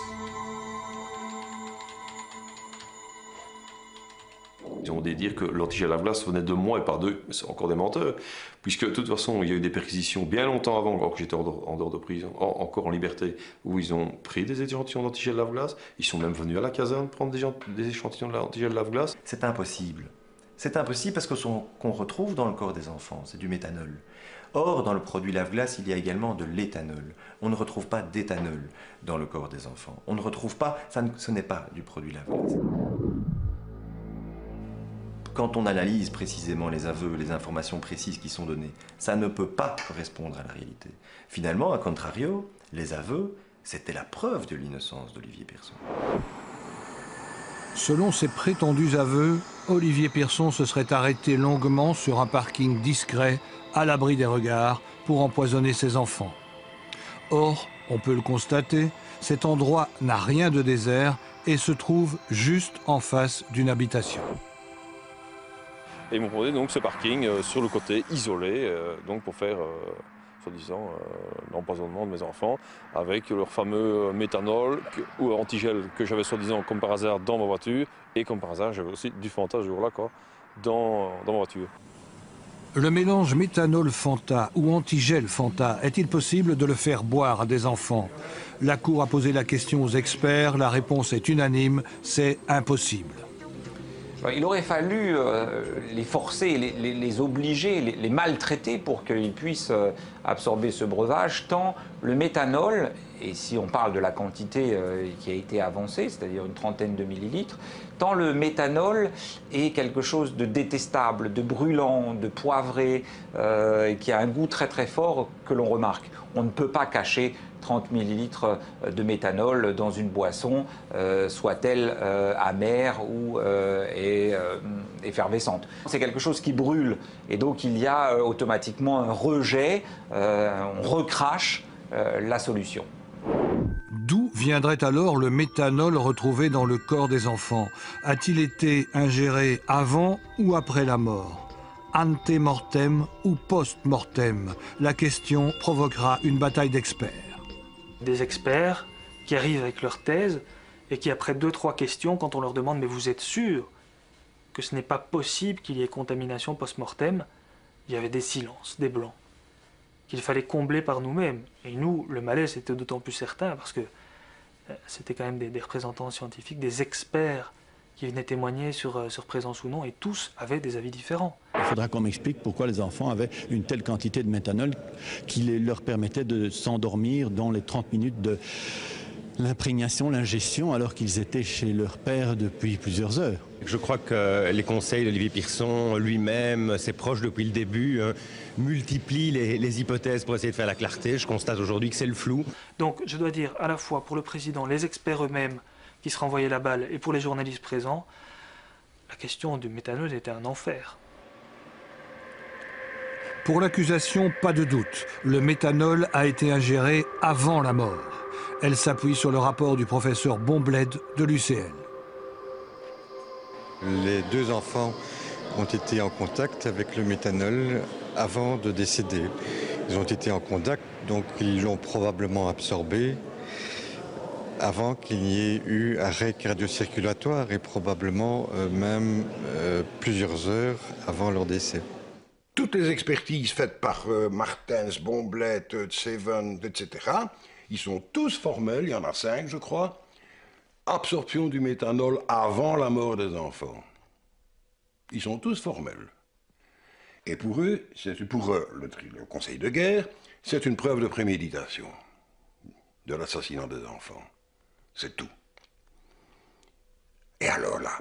Ils ont dit dire que l'antigel lave-glace venait de moi et pas d'eux, mais c'est encore des menteurs, puisque de toute façon il y a eu des perquisitions bien longtemps avant, alors que j'étais en dehors de prison, encore en liberté, où ils ont pris des échantillons d'antigel lave-glace, ils sont même venus à la caserne prendre des échantillons d'antigel lave-glace. C'est impossible. C'est impossible parce que ce qu'on retrouve dans le corps des enfants, c'est du méthanol. Or, dans le produit lave-glace, il y a également de l'éthanol. On ne retrouve pas d'éthanol dans le corps des enfants. On ne retrouve pas, ce n'est pas du produit lave-glace. Quand on analyse précisément les aveux, les informations précises qui sont données, ça ne peut pas correspondre à la réalité. Finalement, à contrario, les aveux, c'était la preuve de l'innocence d'Olivier Pierson. Selon ses prétendus aveux, Olivier Pierson se serait arrêté longuement sur un parking discret, à l'abri des regards, pour empoisonner ses enfants. Or, on peut le constater, cet endroit n'a rien de désert et se trouve juste en face d'une habitation. Et ils m'ont proposé donc ce parking sur le côté isolé, donc pour faire, soi-disant, l'empoisonnement de mes enfants, avec leur fameux méthanol ou antigel que j'avais soi-disant comme par hasard dans ma voiture, et comme par hasard j'avais aussi du Fanta ce jour-là dans ma voiture. Le mélange méthanol-Fanta ou antigel Fanta, est-il possible de le faire boire à des enfants? La Cour a posé la question aux experts, la réponse est unanime, c'est impossible. Il aurait fallu les forcer, les obliger, les maltraiter pour qu'ils puissent absorber ce breuvage, tant le méthanol, et si on parle de la quantité qui a été avancée, c'est-à-dire une trentaine de millilitres, tant le méthanol est quelque chose de détestable, de brûlant, de poivré, qui a un goût très très fort que l'on remarque. On ne peut pas cacher 30 millilitres de méthanol dans une boisson, soit-elle amère ou effervescente. C'est quelque chose qui brûle et donc il y a automatiquement un rejet, on recrache la solution. D'où viendrait alors le méthanol retrouvé dans le corps des enfants? A-t-il été ingéré avant ou après la mort? Ante-mortem ou post-mortem? La question provoquera une bataille d'experts. Des experts qui arrivent avec leur thèse et qui, après 2-3 questions, quand on leur demande « mais vous êtes sûr que ce n'est pas possible qu'il y ait contamination post-mortem », il y avait des silences, des blancs, qu'il fallait combler par nous-mêmes. Et nous, le malaise était d'autant plus certain parce que c'était quand même des représentants scientifiques, des experts qui venaient témoigner sur présence ou non, et tous avaient des avis différents. Il faudra qu'on m'explique pourquoi les enfants avaient une telle quantité de méthanol qui leur permettait de s'endormir dans les 30 minutes de l'imprégnation, l'ingestion, alors qu'ils étaient chez leur père depuis plusieurs heures. Je crois que les conseils d'Olivier Pierson, lui-même, ses proches depuis le début, multiplient les hypothèses pour essayer de faire la clarté. Je constate aujourd'hui que c'est le flou. Donc je dois dire à la fois pour le président, les experts eux-mêmes qui se renvoyaient la balle, et pour les journalistes présents, la question du méthanol était un enfer. Pour l'accusation, pas de doute, le méthanol a été ingéré avant la mort. Elle s'appuie sur le rapport du professeur Bonbled de l'UCL. Les deux enfants ont été en contact avec le méthanol avant de décéder. Ils ont été en contact, donc ils l'ont probablement absorbé avant qu'il n'y ait eu arrêt cardio-circulatoire et probablement même plusieurs heures avant leur décès. Toutes les expertises faites par Martens, Bonbled, Seven, etc., ils sont tous formels, il y en a 5 je crois, absorption du méthanol avant la mort des enfants. Ils sont tous formels. Et pour eux, le conseil de guerre, c'est une preuve de préméditation de l'assassinat des enfants. C'est tout. Et alors là,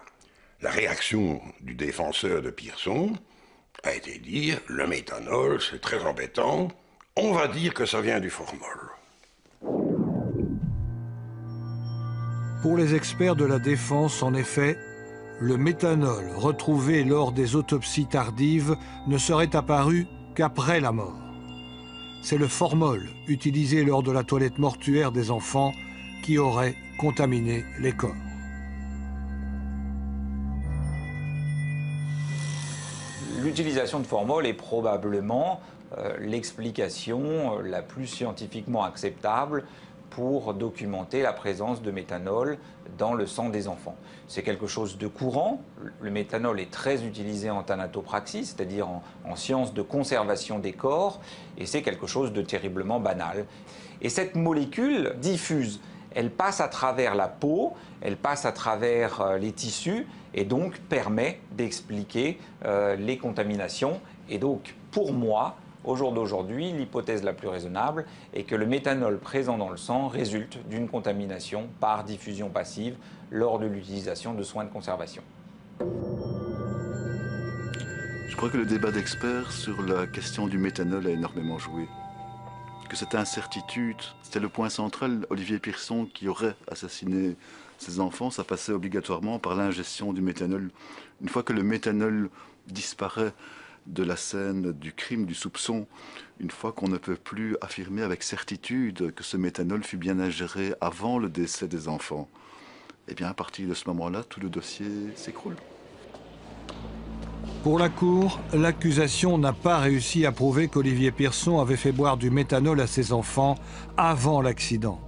la réaction du défenseur de Pierson a été de dire le méthanol, c'est très embêtant, On va dire que ça vient du formol. Pour les experts de la défense, en effet, le méthanol retrouvé lors des autopsies tardives ne serait apparu qu'après la mort. C'est le formol utilisé lors de la toilette mortuaire des enfants qui aurait contaminé les corps. L'utilisation de formol est probablement l'explication la plus scientifiquement acceptable pour documenter la présence de méthanol dans le sang des enfants. C'est quelque chose de courant. Le méthanol est très utilisé en thanatopraxie, c'est-à-dire en science de conservation des corps, et c'est quelque chose de terriblement banal. Et cette molécule diffuse. Elle passe à travers la peau, elle passe à travers les tissus, et donc permet d'expliquer les contaminations. Et donc, pour moi, au jour d'aujourd'hui, l'hypothèse la plus raisonnable est que le méthanol présent dans le sang résulte d'une contamination par diffusion passive lors de l'utilisation de soins de conservation. Je crois que le débat d'experts sur la question du méthanol a énormément joué. Que cette incertitude, c'était le point central. Olivier Pierson, qui aurait assassiné ses enfants, ça passait obligatoirement par l'ingestion du méthanol. Une fois que le méthanol disparaît de la scène du crime, du soupçon, une fois qu'on ne peut plus affirmer avec certitude que ce méthanol fut bien ingéré avant le décès des enfants, eh bien à partir de ce moment-là, tout le dossier s'écroule. Pour la Cour, l'accusation n'a pas réussi à prouver qu'Olivier Pierson avait fait boire du méthanol à ses enfants avant l'accident.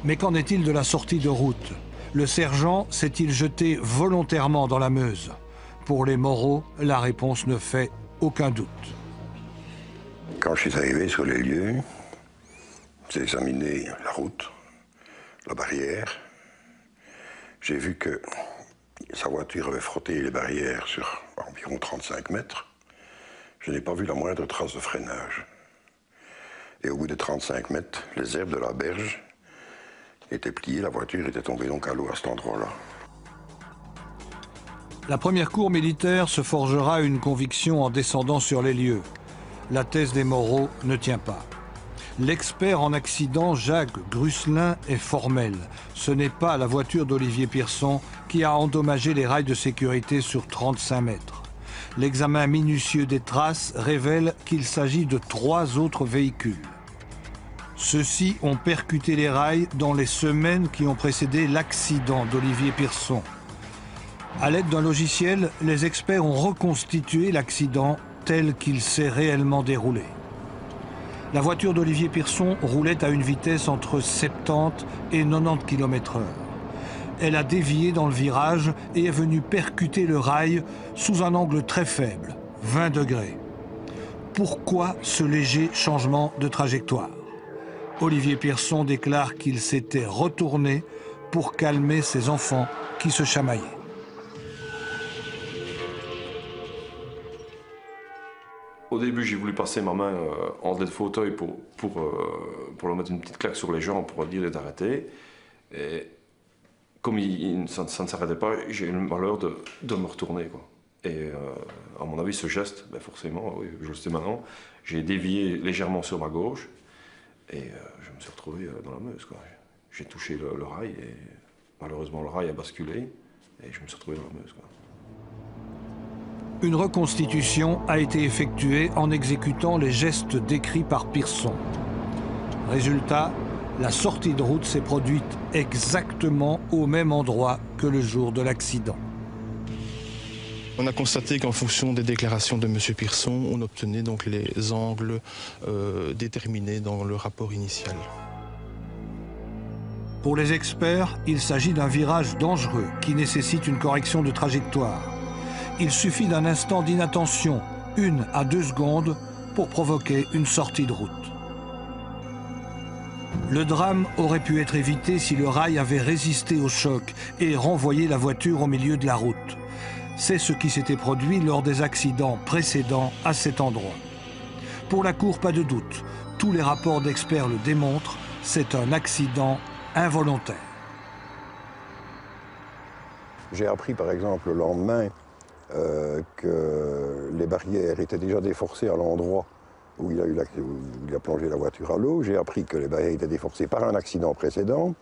Mais qu'en est-il de la sortie de route? Le sergent s'est-il jeté volontairement dans la Meuse? Pour les Moreau, la réponse ne fait aucun doute. Quand je suis arrivé sur les lieux, j'ai examiné la route, la barrière. J'ai vu que sa voiture avait frotté les barrières sur environ 35 mètres. Je n'ai pas vu la moindre trace de freinage. Et au bout de 35 mètres, les herbes de la berge étaient pliées, la voiture était tombée donc à l'eau à cet endroit-là. La première cour militaire se forgera une conviction en descendant sur les lieux. La thèse des Moreau ne tient pas. L'expert en accident Jacques Grusselin est formel. Ce n'est pas la voiture d'Olivier Pierson qui a endommagé les rails de sécurité sur 35 mètres. L'examen minutieux des traces révèle qu'il s'agit de 3 autres véhicules. Ceux-ci ont percuté les rails dans les semaines qui ont précédé l'accident d'Olivier Pierson. À l'aide d'un logiciel, les experts ont reconstitué l'accident tel qu'il s'est réellement déroulé. La voiture d'Olivier Pierson roulait à une vitesse entre 70 et 90 km/h. Elle a dévié dans le virage et est venue percuter le rail sous un angle très faible, 20 degrés. Pourquoi ce léger changement de trajectoire? Olivier Pierson déclare qu'il s'était retourné pour calmer ses enfants qui se chamaillaient. Au début, j'ai voulu passer ma main en tête de fauteuil pour leur mettre une petite claque sur les jambes pour dire d'arrêter. Et comme ça ne s'arrêtait pas, j'ai eu le malheur de me retourner, quoi. Et à mon avis, ce geste, ben forcément, oui, je le sais maintenant, j'ai dévié légèrement sur ma gauche et je me suis retrouvé dans la Meuse, quoi. J'ai touché le rail et malheureusement le rail a basculé et je me suis retrouvé dans la Meuse, quoi. Une reconstitution a été effectuée en exécutant les gestes décrits par Pierson. Résultat, la sortie de route s'est produite exactement au même endroit que le jour de l'accident. On a constaté qu'en fonction des déclarations de M. Pierson, on obtenait donc les angles déterminés dans le rapport initial. Pour les experts, il s'agit d'un virage dangereux qui nécessite une correction de trajectoire. Il suffit d'un instant d'inattention, 1 à 2 secondes, pour provoquer une sortie de route. Le drame aurait pu être évité si le rail avait résisté au choc et renvoyé la voiture au milieu de la route. C'est ce qui s'était produit lors des accidents précédents à cet endroit. Pour la Cour, pas de doute, tous les rapports d'experts le démontrent, c'est un accident involontaire. J'ai appris par exemple le lendemain que les barrières étaient déjà déforcées à l'endroit où il a plongé la voiture à l'eau. J'ai appris que les barrières étaient déforcées par un accident précédent.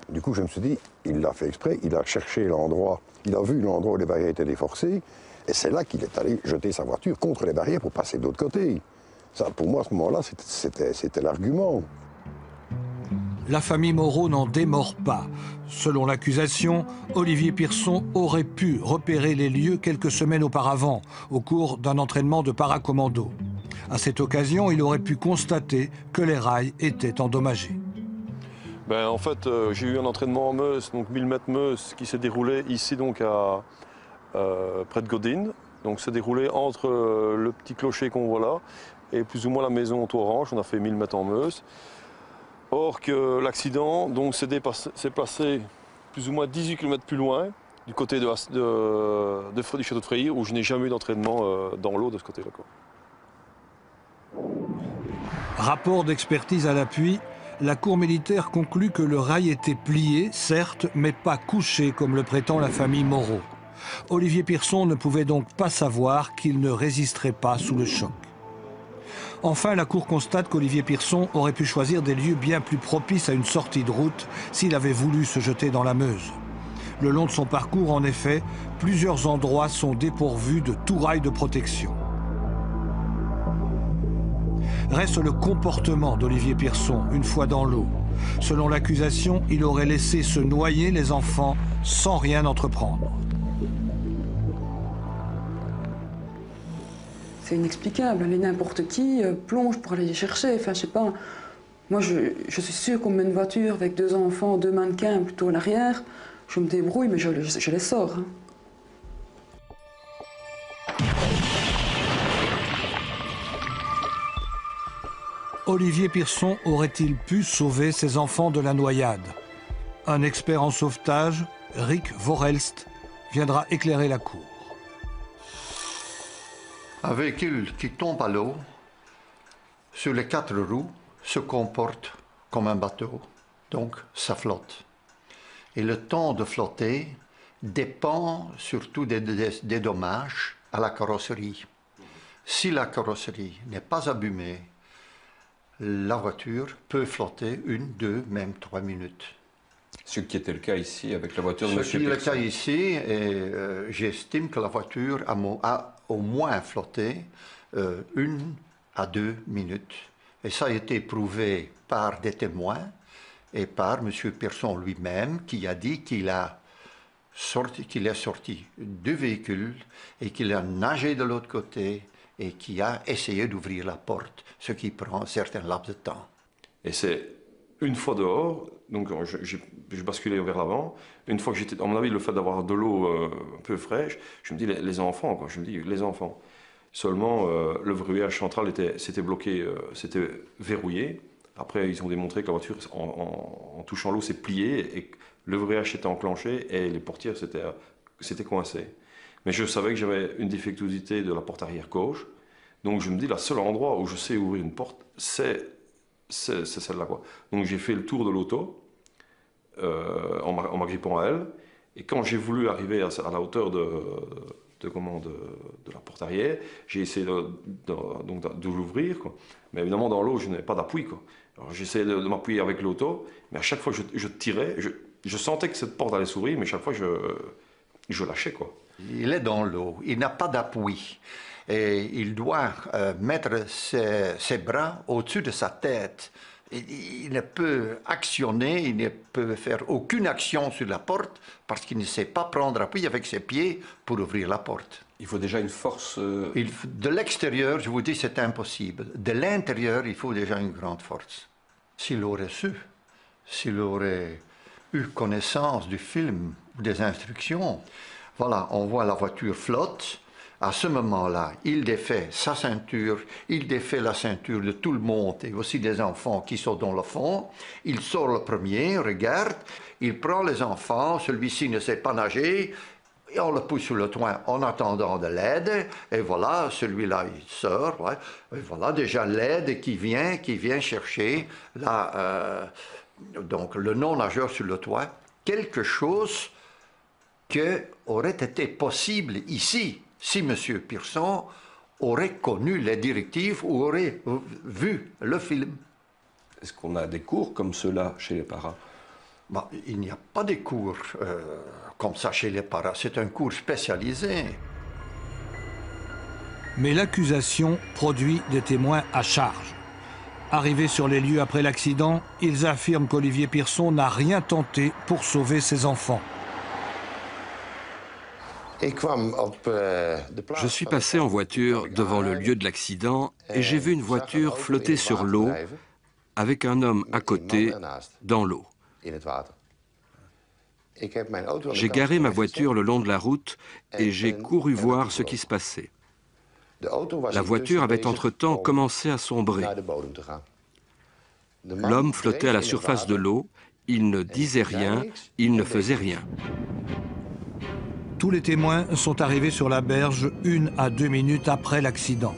Du coup, je me suis dit, il l'a fait exprès, il a cherché l'endroit, il a vu l'endroit où les barrières étaient déforcées, et c'est là qu'il est allé jeter sa voiture contre les barrières pour passer de l'autre côté. Ça, pour moi, à ce moment-là, c'était l'argument. La famille Moreau n'en démord pas. Selon l'accusation, Olivier Pierson aurait pu repérer les lieux quelques semaines auparavant, au cours d'un entraînement de paracommando. À cette occasion, il aurait pu constater que les rails étaient endommagés. Ben, en fait, j'ai eu un entraînement en Meuse, donc 1000 mètres Meuse, qui s'est déroulé ici, donc près de Godine. Donc, c'est déroulé entre le petit clocher qu'on voit là et plus ou moins la maison au Orange. On a fait 1000 mètres en Meuse. Or que l'accident s'est passé plus ou moins 18 km plus loin, du côté du château de Freyre, où je n'ai jamais eu d'entraînement dans l'eau de ce côté-là. Rapport d'expertise à l'appui, la cour militaire conclut que le rail était plié, certes, mais pas couché comme le prétend la famille Moreau. Olivier Pierson ne pouvait donc pas savoir qu'il ne résisterait pas sous le choc. Enfin, la Cour constate qu'Olivier Pierson aurait pu choisir des lieux bien plus propices à une sortie de route s'il avait voulu se jeter dans la Meuse. Le long de son parcours, en effet, plusieurs endroits sont dépourvus de tout rail de protection. Reste le comportement d'Olivier Pierson une fois dans l'eau. Selon l'accusation, il aurait laissé se noyer les enfants sans rien entreprendre. C'est inexplicable. Allez, n'importe qui plonge pour aller les chercher. Enfin, je sais pas. Moi, je suis sûre qu'on me met une voiture avec 2 enfants, 2 mannequins plutôt à l'arrière. Je me débrouille, mais je les sors. Hein. Olivier Pierson aurait-il pu sauver ses enfants de la noyade? Un expert en sauvetage, Rick Vorelst, viendra éclairer la cour. Un véhicule qui tombe à l'eau, sur les 4 roues, se comporte comme un bateau, donc ça flotte. Et le temps de flotter dépend surtout des dommages à la carrosserie. Si la carrosserie n'est pas abîmée, la voiture peut flotter 1, 2, même 3 minutes. Ce qui était le cas ici avec la voiture de M. Pierson. Ce qui est le cas ici, et j'estime que la voiture a au moins flotté 1 à 2 minutes. Et ça a été prouvé par des témoins et par M. Pierson lui-même, qui a dit qu'il est sorti du véhicule et qu'il a nagé de l'autre côté et qui a essayé d'ouvrir la porte, ce qui prend un certain laps de temps. Et c'est une fois dehors, donc j'ai basculé vers l'avant. Une fois que j'étais, à mon avis, le fait d'avoir de l'eau un peu fraîche, je me dis les enfants, quoi. Je me dis les enfants. Seulement, le verrouillage central s'était bloqué, c'était verrouillé. Après, ils ont démontré que la voiture, en touchant l'eau, s'est pliée et que le verrouillage s'était enclenché et les portières s'étaient coincées. Mais je savais que j'avais une défectuosité de la porte arrière gauche. Donc je me dis, le seul endroit où je sais ouvrir une porte, c'est celle-là, quoi. Donc j'ai fait le tour de l'auto en m'agrippant à elle. Et quand j'ai voulu arriver à la hauteur de la porte arrière, j'ai essayé de l'ouvrir, quoi. Mais évidemment, dans l'eau, je n'avais pas d'appui, quoi. Alors j'essayais de m'appuyer avec l'auto, mais à chaque fois que je tirais, je sentais que cette porte allait s'ouvrir, mais chaque fois, je lâchais, quoi. Il est dans l'eau, il n'a pas d'appui. Et il doit mettre ses bras au-dessus de sa tête. Il ne peut actionner, il ne peut faire aucune action sur la porte parce qu'il ne sait pas prendre appui avec ses pieds pour ouvrir la porte. Il faut déjà une force... De l'extérieur, je vous dis, c'est impossible. De l'intérieur, il faut déjà une grande force. S'il aurait su, s'il aurait eu connaissance du film ou des instructions, voilà, on voit la voiture flotte. À ce moment-là, il défait sa ceinture, il défait la ceinture de tout le monde et aussi des enfants qui sont dans le fond. Il sort le premier, regarde, il prend les enfants, celui-ci ne sait pas nager, et on le pousse sur le toit en attendant de l'aide. Et voilà, celui-là, il sort, ouais, et voilà déjà l'aide qui vient chercher donc le non-nageur sur le toit. Quelque chose qui aurait été possible ici, si M. Pierson aurait connu les directives ou aurait vu le film. Est-ce qu'on a des cours comme ceux-là chez les paras? Bah, il n'y a pas de cours comme ça chez les paras, c'est un cours spécialisé. Mais l'accusation produit des témoins à charge. Arrivés sur les lieux après l'accident, ils affirment qu'Olivier Pierson n'a rien tenté pour sauver ses enfants. Je suis passé en voiture devant le lieu de l'accident et j'ai vu une voiture flotter sur l'eau avec un homme à côté dans l'eau. J'ai garé ma voiture le long de la route et j'ai couru voir ce qui se passait. La voiture avait entre-temps commencé à sombrer. L'homme flottait à la surface de l'eau, il ne disait rien, il ne faisait rien. Tous les témoins sont arrivés sur la berge 1 à 2 minutes après l'accident.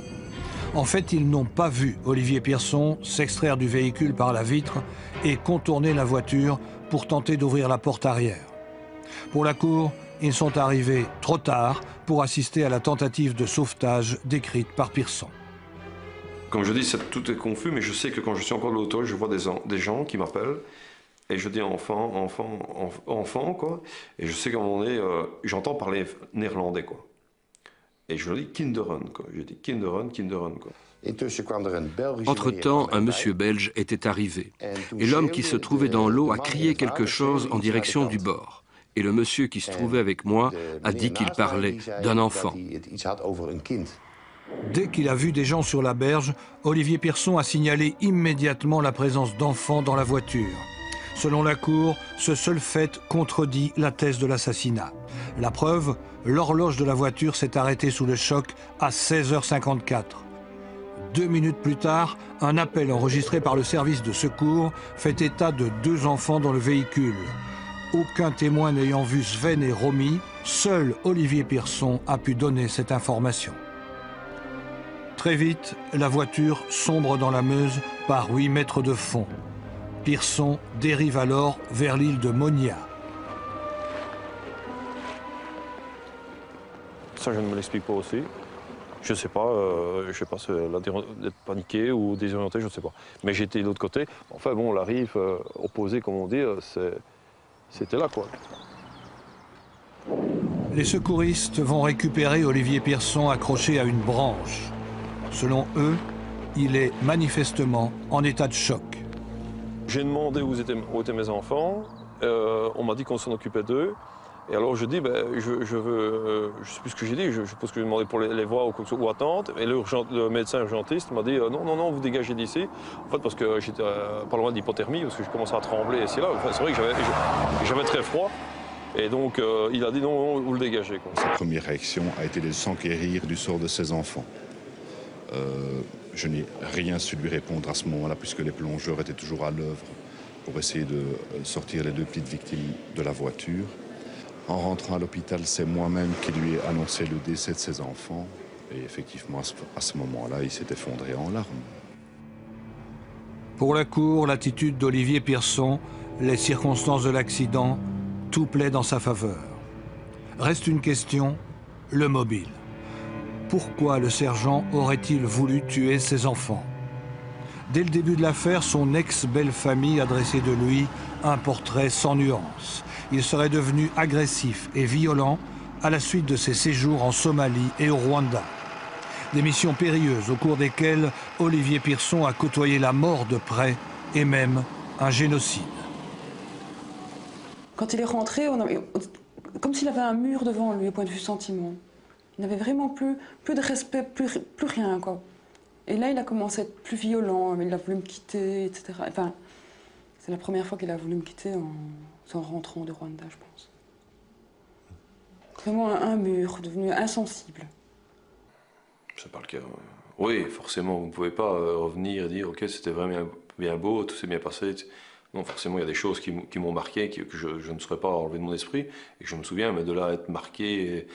En fait, ils n'ont pas vu Olivier Pierson s'extraire du véhicule par la vitre et contourner la voiture pour tenter d'ouvrir la porte arrière. Pour la cour, ils sont arrivés trop tard pour assister à la tentative de sauvetage décrite par Pierson. Comme je dis, tout est confus, mais je sais que quand je suis encore de l'auto, je vois des gens qui m'appellent et je dis enfant, quoi. Et je sais qu'à un moment donné, j'entends parler néerlandais, quoi. Et je dis kinderen, quoi. Je dis kinderen, quoi. Entre-temps, un monsieur belge était arrivé. Et l'homme qui se trouvait dans l'eau a crié quelque chose en direction du bord. Et le monsieur qui se trouvait avec moi a dit qu'il parlait d'un enfant. Dès qu'il a vu des gens sur la berge, Olivier Pierson a signalé immédiatement la présence d'enfants dans la voiture. Selon la cour, ce seul fait contredit la thèse de l'assassinat. La preuve, l'horloge de la voiture s'est arrêtée sous le choc à 16h54. 2 minutes plus tard, un appel enregistré par le service de secours fait état de 2 enfants dans le véhicule. Aucun témoin n'ayant vu Sven et Romy, seul Olivier Pierson a pu donner cette information. Très vite, la voiture sombre dans la Meuse par 8 mètres de fond. Pierson dérive alors vers l'île de Monia. Ça, je ne me l'explique pas aussi. Je ne sais pas d'être paniqué ou désorienté, je ne sais pas. Mais j'étais de l'autre côté. Enfin bon, la rive opposée, comme on dit, c'était là, quoi. Les secouristes vont récupérer Olivier Pierson accroché à une branche. Selon eux, il est manifestement en état de choc. J'ai demandé où étaient mes enfants. On m'a dit qu'on s'en occupait d'eux. Et alors je dis, je veux, je sais plus ce que j'ai dit, je suppose que j'ai demandé pour les voir ou attendre. Et le médecin urgentiste m'a dit, non, vous dégagez d'ici. En fait, parce que j'étais pas loin d'hypothermie, parce que je commençais à trembler ici là. Enfin, c'est vrai que j'avais très froid. Et donc il a dit, non, vous le dégagez, quoi. Sa première réaction a été de s'enquérir du sort de ses enfants. Je n'ai rien su lui répondre à ce moment-là, puisque les plongeurs étaient toujours à l'œuvre pour essayer de sortir les 2 petites victimes de la voiture. En rentrant à l'hôpital, c'est moi-même qui lui ai annoncé le décès de ses enfants. Et effectivement, à ce moment-là, il s'est effondré en larmes. Pour la cour, l'attitude d'Olivier Pierson, les circonstances de l'accident, tout plaît dans sa faveur. Reste une question, le mobile. Pourquoi le sergent aurait-il voulu tuer ses enfants? Dès le début de l'affaire, son ex-belle-famille a dressé de lui un portrait sans nuance. Il serait devenu agressif et violent à la suite de ses séjours en Somalie et au Rwanda. Des missions périlleuses au cours desquelles Olivier Pierson a côtoyé la mort de près et même un génocide. Quand il est rentré, comme s'il avait un mur devant lui au point de vue sentiment. Il n'avait vraiment plus de respect, plus rien, quoi. Et là, il a commencé à être plus violent, il a voulu me quitter, etc. Enfin, c'est la première fois qu'il a voulu me quitter en rentrant de Rwanda, je pense. Vraiment un mur, devenu insensible. C'est pas le cas. Oui, forcément, vous ne pouvez pas revenir et dire « Ok, c'était vraiment bien beau, tout s'est bien passé ». Non, forcément, il y a des choses qui m'ont marqué, que je ne saurais pas enlever de mon esprit. Et que je me souviens, mais de là à être marqué, et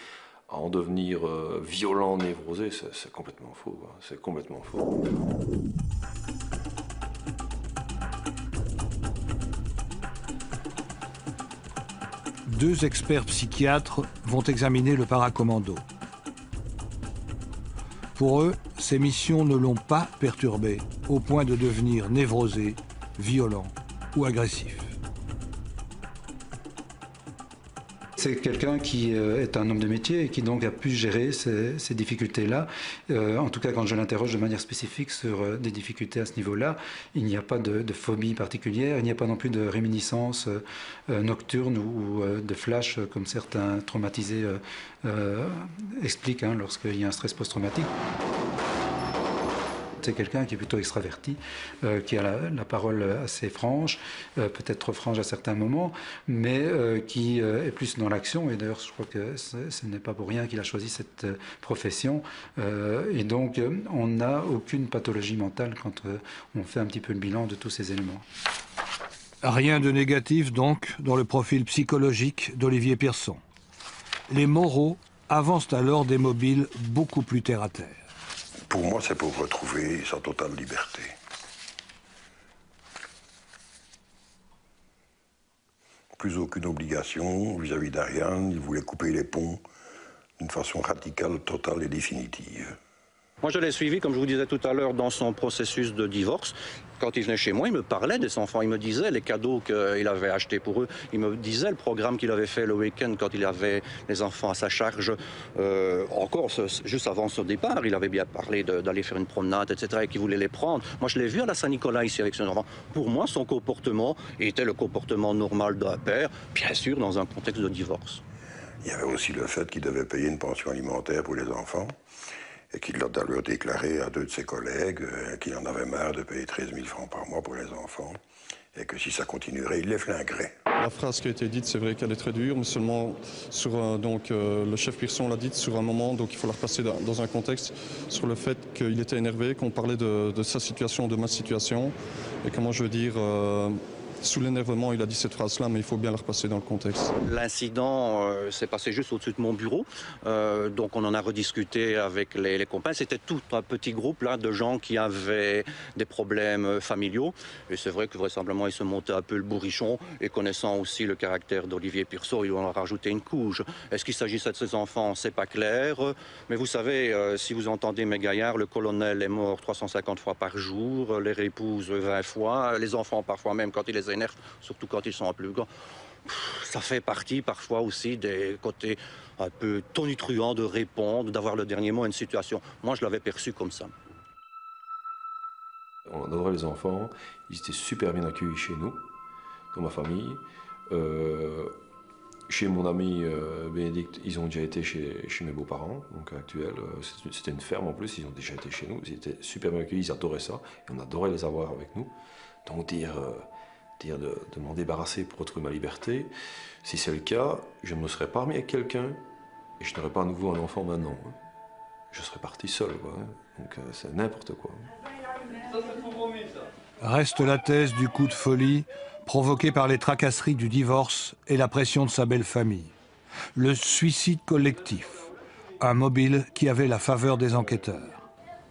à en devenir violent, névrosé, c'est complètement faux. C'est complètement faux. Deux experts psychiatres vont examiner le paracommando. Pour eux, ces missions ne l'ont pas perturbé au point de devenir névrosé, violent ou agressif. C'est quelqu'un qui est un homme de métier et qui donc a pu gérer ces difficultés-là. En tout cas, quand je l'interroge de manière spécifique sur des difficultés à ce niveau-là, il n'y a pas de phobie particulière, il n'y a pas non plus de réminiscence nocturne ou de flash comme certains traumatisés expliquent lorsqu'il y a un stress post-traumatique. C'est quelqu'un qui est plutôt extraverti, qui a la parole assez franche, peut-être trop franche à certains moments, mais qui est plus dans l'action. Et d'ailleurs, je crois que ce n'est pas pour rien qu'il a choisi cette profession. Et donc, on n'a aucune pathologie mentale quand on fait un petit peu le bilan de tous ces éléments. Rien de négatif, donc, dans le profil psychologique d'Olivier Pierson. Les moraux avancent alors des mobiles beaucoup plus terre-à-terre. Pour moi, c'est pour retrouver sa totale liberté. Plus aucune obligation vis-à-vis d'Ariane. Il voulait couper les ponts d'une façon radicale, totale et définitive. Moi, je l'ai suivi, comme je vous disais tout à l'heure, dans son processus de divorce. Quand il venait chez moi, il me parlait des enfants. Il me disait les cadeaux qu'il avait achetés pour eux. Il me disait le programme qu'il avait fait le week-end quand il avait les enfants à sa charge. Encore, juste avant son départ, il avait bien parlé d'aller faire une promenade, etc., et qu'il voulait les prendre. Moi, je l'ai vu à la Saint-Nicolas ici avec ses enfants. Pour moi, son comportement était le comportement normal d'un père, bien sûr, dans un contexte de divorce. Il y avait aussi le fait qu'il devait payer une pension alimentaire pour les enfants. Et qu'il a d'ailleurs déclaré à 2 de ses collègues qu'il en avait marre de payer 13 000 francs par mois pour les enfants, et que si ça continuerait, il les flinguerait. La phrase qui a été dite, c'est vrai qu'elle est très dure, mais seulement sur le chef Pierson l'a dite sur un moment, donc il faut la repasser dans un contexte, sur le fait qu'il était énervé, qu'on parlait de sa situation, de ma situation, et comment je veux dire... Sous l'énervement, il a dit cette phrase-là, mais il faut bien la repasser dans le contexte. L'incident s'est passé juste au-dessus de mon bureau, donc on en a rediscuté avec les copains. C'était tout un petit groupe là, de gens qui avaient des problèmes familiaux. Et c'est vrai que vraisemblablement, il se montait un peu le bourrichon. Et connaissant aussi le caractère d'Olivier Pierson, il en a rajouté une couche. Est-ce qu'il s'agissait de ses enfants? C'est pas clair. Mais vous savez, si vous entendez mes gaillards, le colonel est mort 350 fois par jour, les épouses 20 fois, les enfants parfois même quand il les énerve, surtout quand ils sont un peu plus grands. Ça fait partie parfois aussi des côtés un peu tonitruants de répondre, d'avoir le dernier mot à une situation. Moi, je l'avais perçu comme ça. On adorait les enfants, ils étaient super bien accueillis chez nous, dans ma famille. Chez mon ami Bénédicte, ils ont déjà été chez mes beaux-parents, donc actuels. C'était une ferme en plus, ils ont déjà été chez nous. Ils étaient super bien accueillis, ils adoraient ça, et on adorait les avoir avec nous. Donc de m'en débarrasser pour retrouver ma liberté. Si c'est le cas, je me serais pas remis avec quelqu'un et je n'aurais pas à nouveau un enfant maintenant. Je serais parti seul, quoi. Donc c'est n'importe quoi. Reste la thèse du coup de folie provoqué par les tracasseries du divorce et la pression de sa belle famille. Le suicide collectif, un mobile qui avait la faveur des enquêteurs.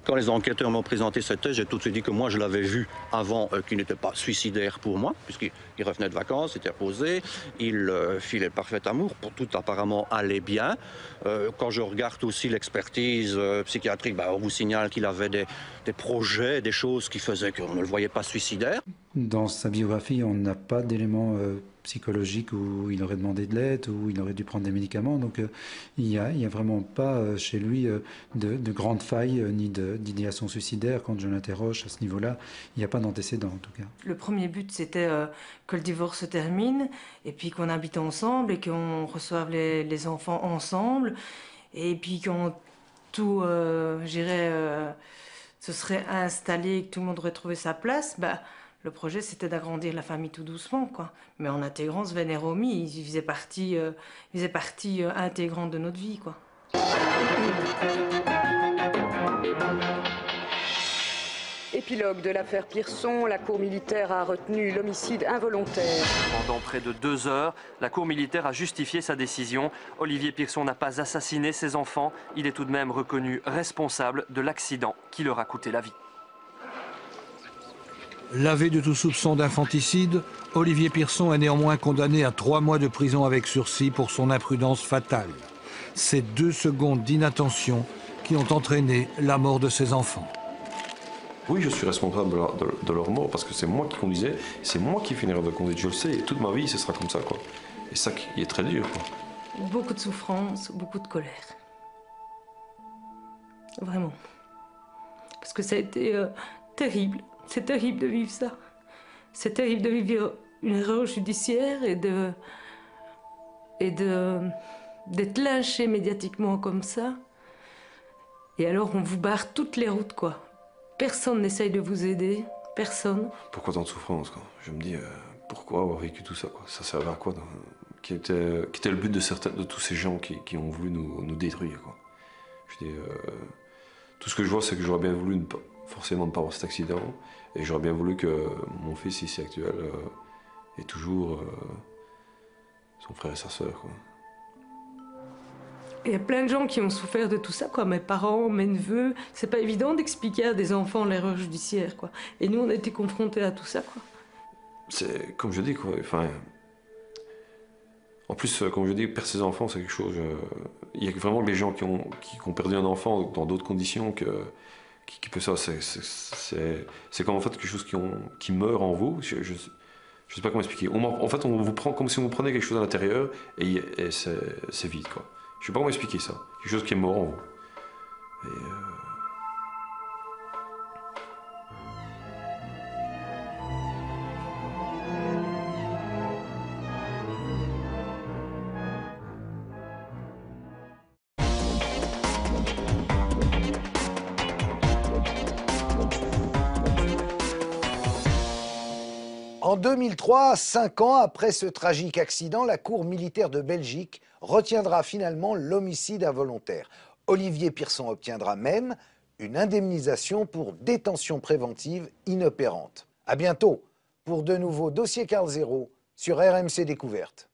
Quand les enquêteurs m'ont présenté cette thèse, j'ai tout de suite dit que moi je l'avais vu avant qu'il n'était pas suicidaire pour moi, puisqu'il revenait de vacances, il était reposé, il filait le parfait amour, pour tout apparemment allait bien. Quand je regarde aussi l'expertise psychiatrique, on vous signale qu'il avait des projets, des choses qui faisaient qu'on ne le voyait pas suicidaire. Dans sa biographie, on n'a pas d'éléments psychologiques où il aurait demandé de l'aide, où il aurait dû prendre des médicaments. Donc il n'y a vraiment pas chez lui de grandes failles ni d'idéation suicidaire. Quand je l'interroge à ce niveau-là, il n'y a pas d'antécédent en tout cas. Le premier but, c'était que le divorce se termine, et puis qu'on habite ensemble, et qu'on reçoive les enfants ensemble, et puis quand tout, se serait installé, que tout le monde aurait trouvé sa place, le projet, c'était d'agrandir la famille tout doucement, quoi. Mais en intégrant Sven et Romy, ils faisaient partie intégrante de notre vie, quoi. Épilogue de l'affaire Pierson, la cour militaire a retenu l'homicide involontaire. Pendant près de 2 heures, la cour militaire a justifié sa décision. Olivier Pierson n'a pas assassiné ses enfants. Il est tout de même reconnu responsable de l'accident qui leur a coûté la vie. Lavé de tout soupçon d'infanticide, Olivier Pierson est néanmoins condamné à 3 mois de prison avec sursis pour son imprudence fatale. Ces 2 secondes d'inattention qui ont entraîné la mort de ses enfants. Oui, je suis responsable de leur mort parce que c'est moi qui conduisais, c'est moi qui finirai de conduire, je le sais, et toute ma vie ce sera comme ça, quoi. Et ça qui est très dur, quoi. Beaucoup de souffrance, beaucoup de colère. Vraiment. Parce que ça a été terrible. C'est terrible de vivre ça. C'est terrible de vivre une erreur judiciaire et d'être lynché médiatiquement comme ça. Et alors on vous barre toutes les routes, quoi. Personne n'essaye de vous aider, personne. Pourquoi tant de souffrance, quoi? Je me dis, pourquoi avoir vécu tout ça, quoi? Ça servait à quoi, qui était le but de tous ces gens qui ont voulu nous détruire, quoi. Je dis, tout ce que je vois, c'est que j'aurais bien voulu forcément ne pas avoir cet accident, et j'aurais bien voulu que mon fils ici actuel ait toujours son frère et sa sœur, quoi. Il y a plein de gens qui ont souffert de tout ça, quoi. Mes parents, mes neveux. C'est pas évident d'expliquer à des enfants l'erreur judiciaire, quoi. Et nous, on a été confrontés à tout ça, quoi. C'est comme je dis, quoi. Enfin, en plus, comme je dis, perdre ses enfants, c'est quelque chose. Il y a vraiment des gens qui ont perdu un enfant dans d'autres conditions qui peut ça. C'est comme en fait quelque chose qui meurt en vous. Je sais pas comment expliquer. En fait, on vous prend comme si on vous prenait quelque chose à l'intérieur et c'est vide, quoi. Je sais pas comment expliquer ça. Quelque chose qui est mort en vous. Et En 2003, 5 ans après ce tragique accident, la Cour militaire de Belgique retiendra finalement l'homicide involontaire. Olivier Pierson obtiendra même une indemnisation pour détention préventive inopérante. À bientôt pour de nouveaux dossiers Carl Zéro sur RMC Découverte.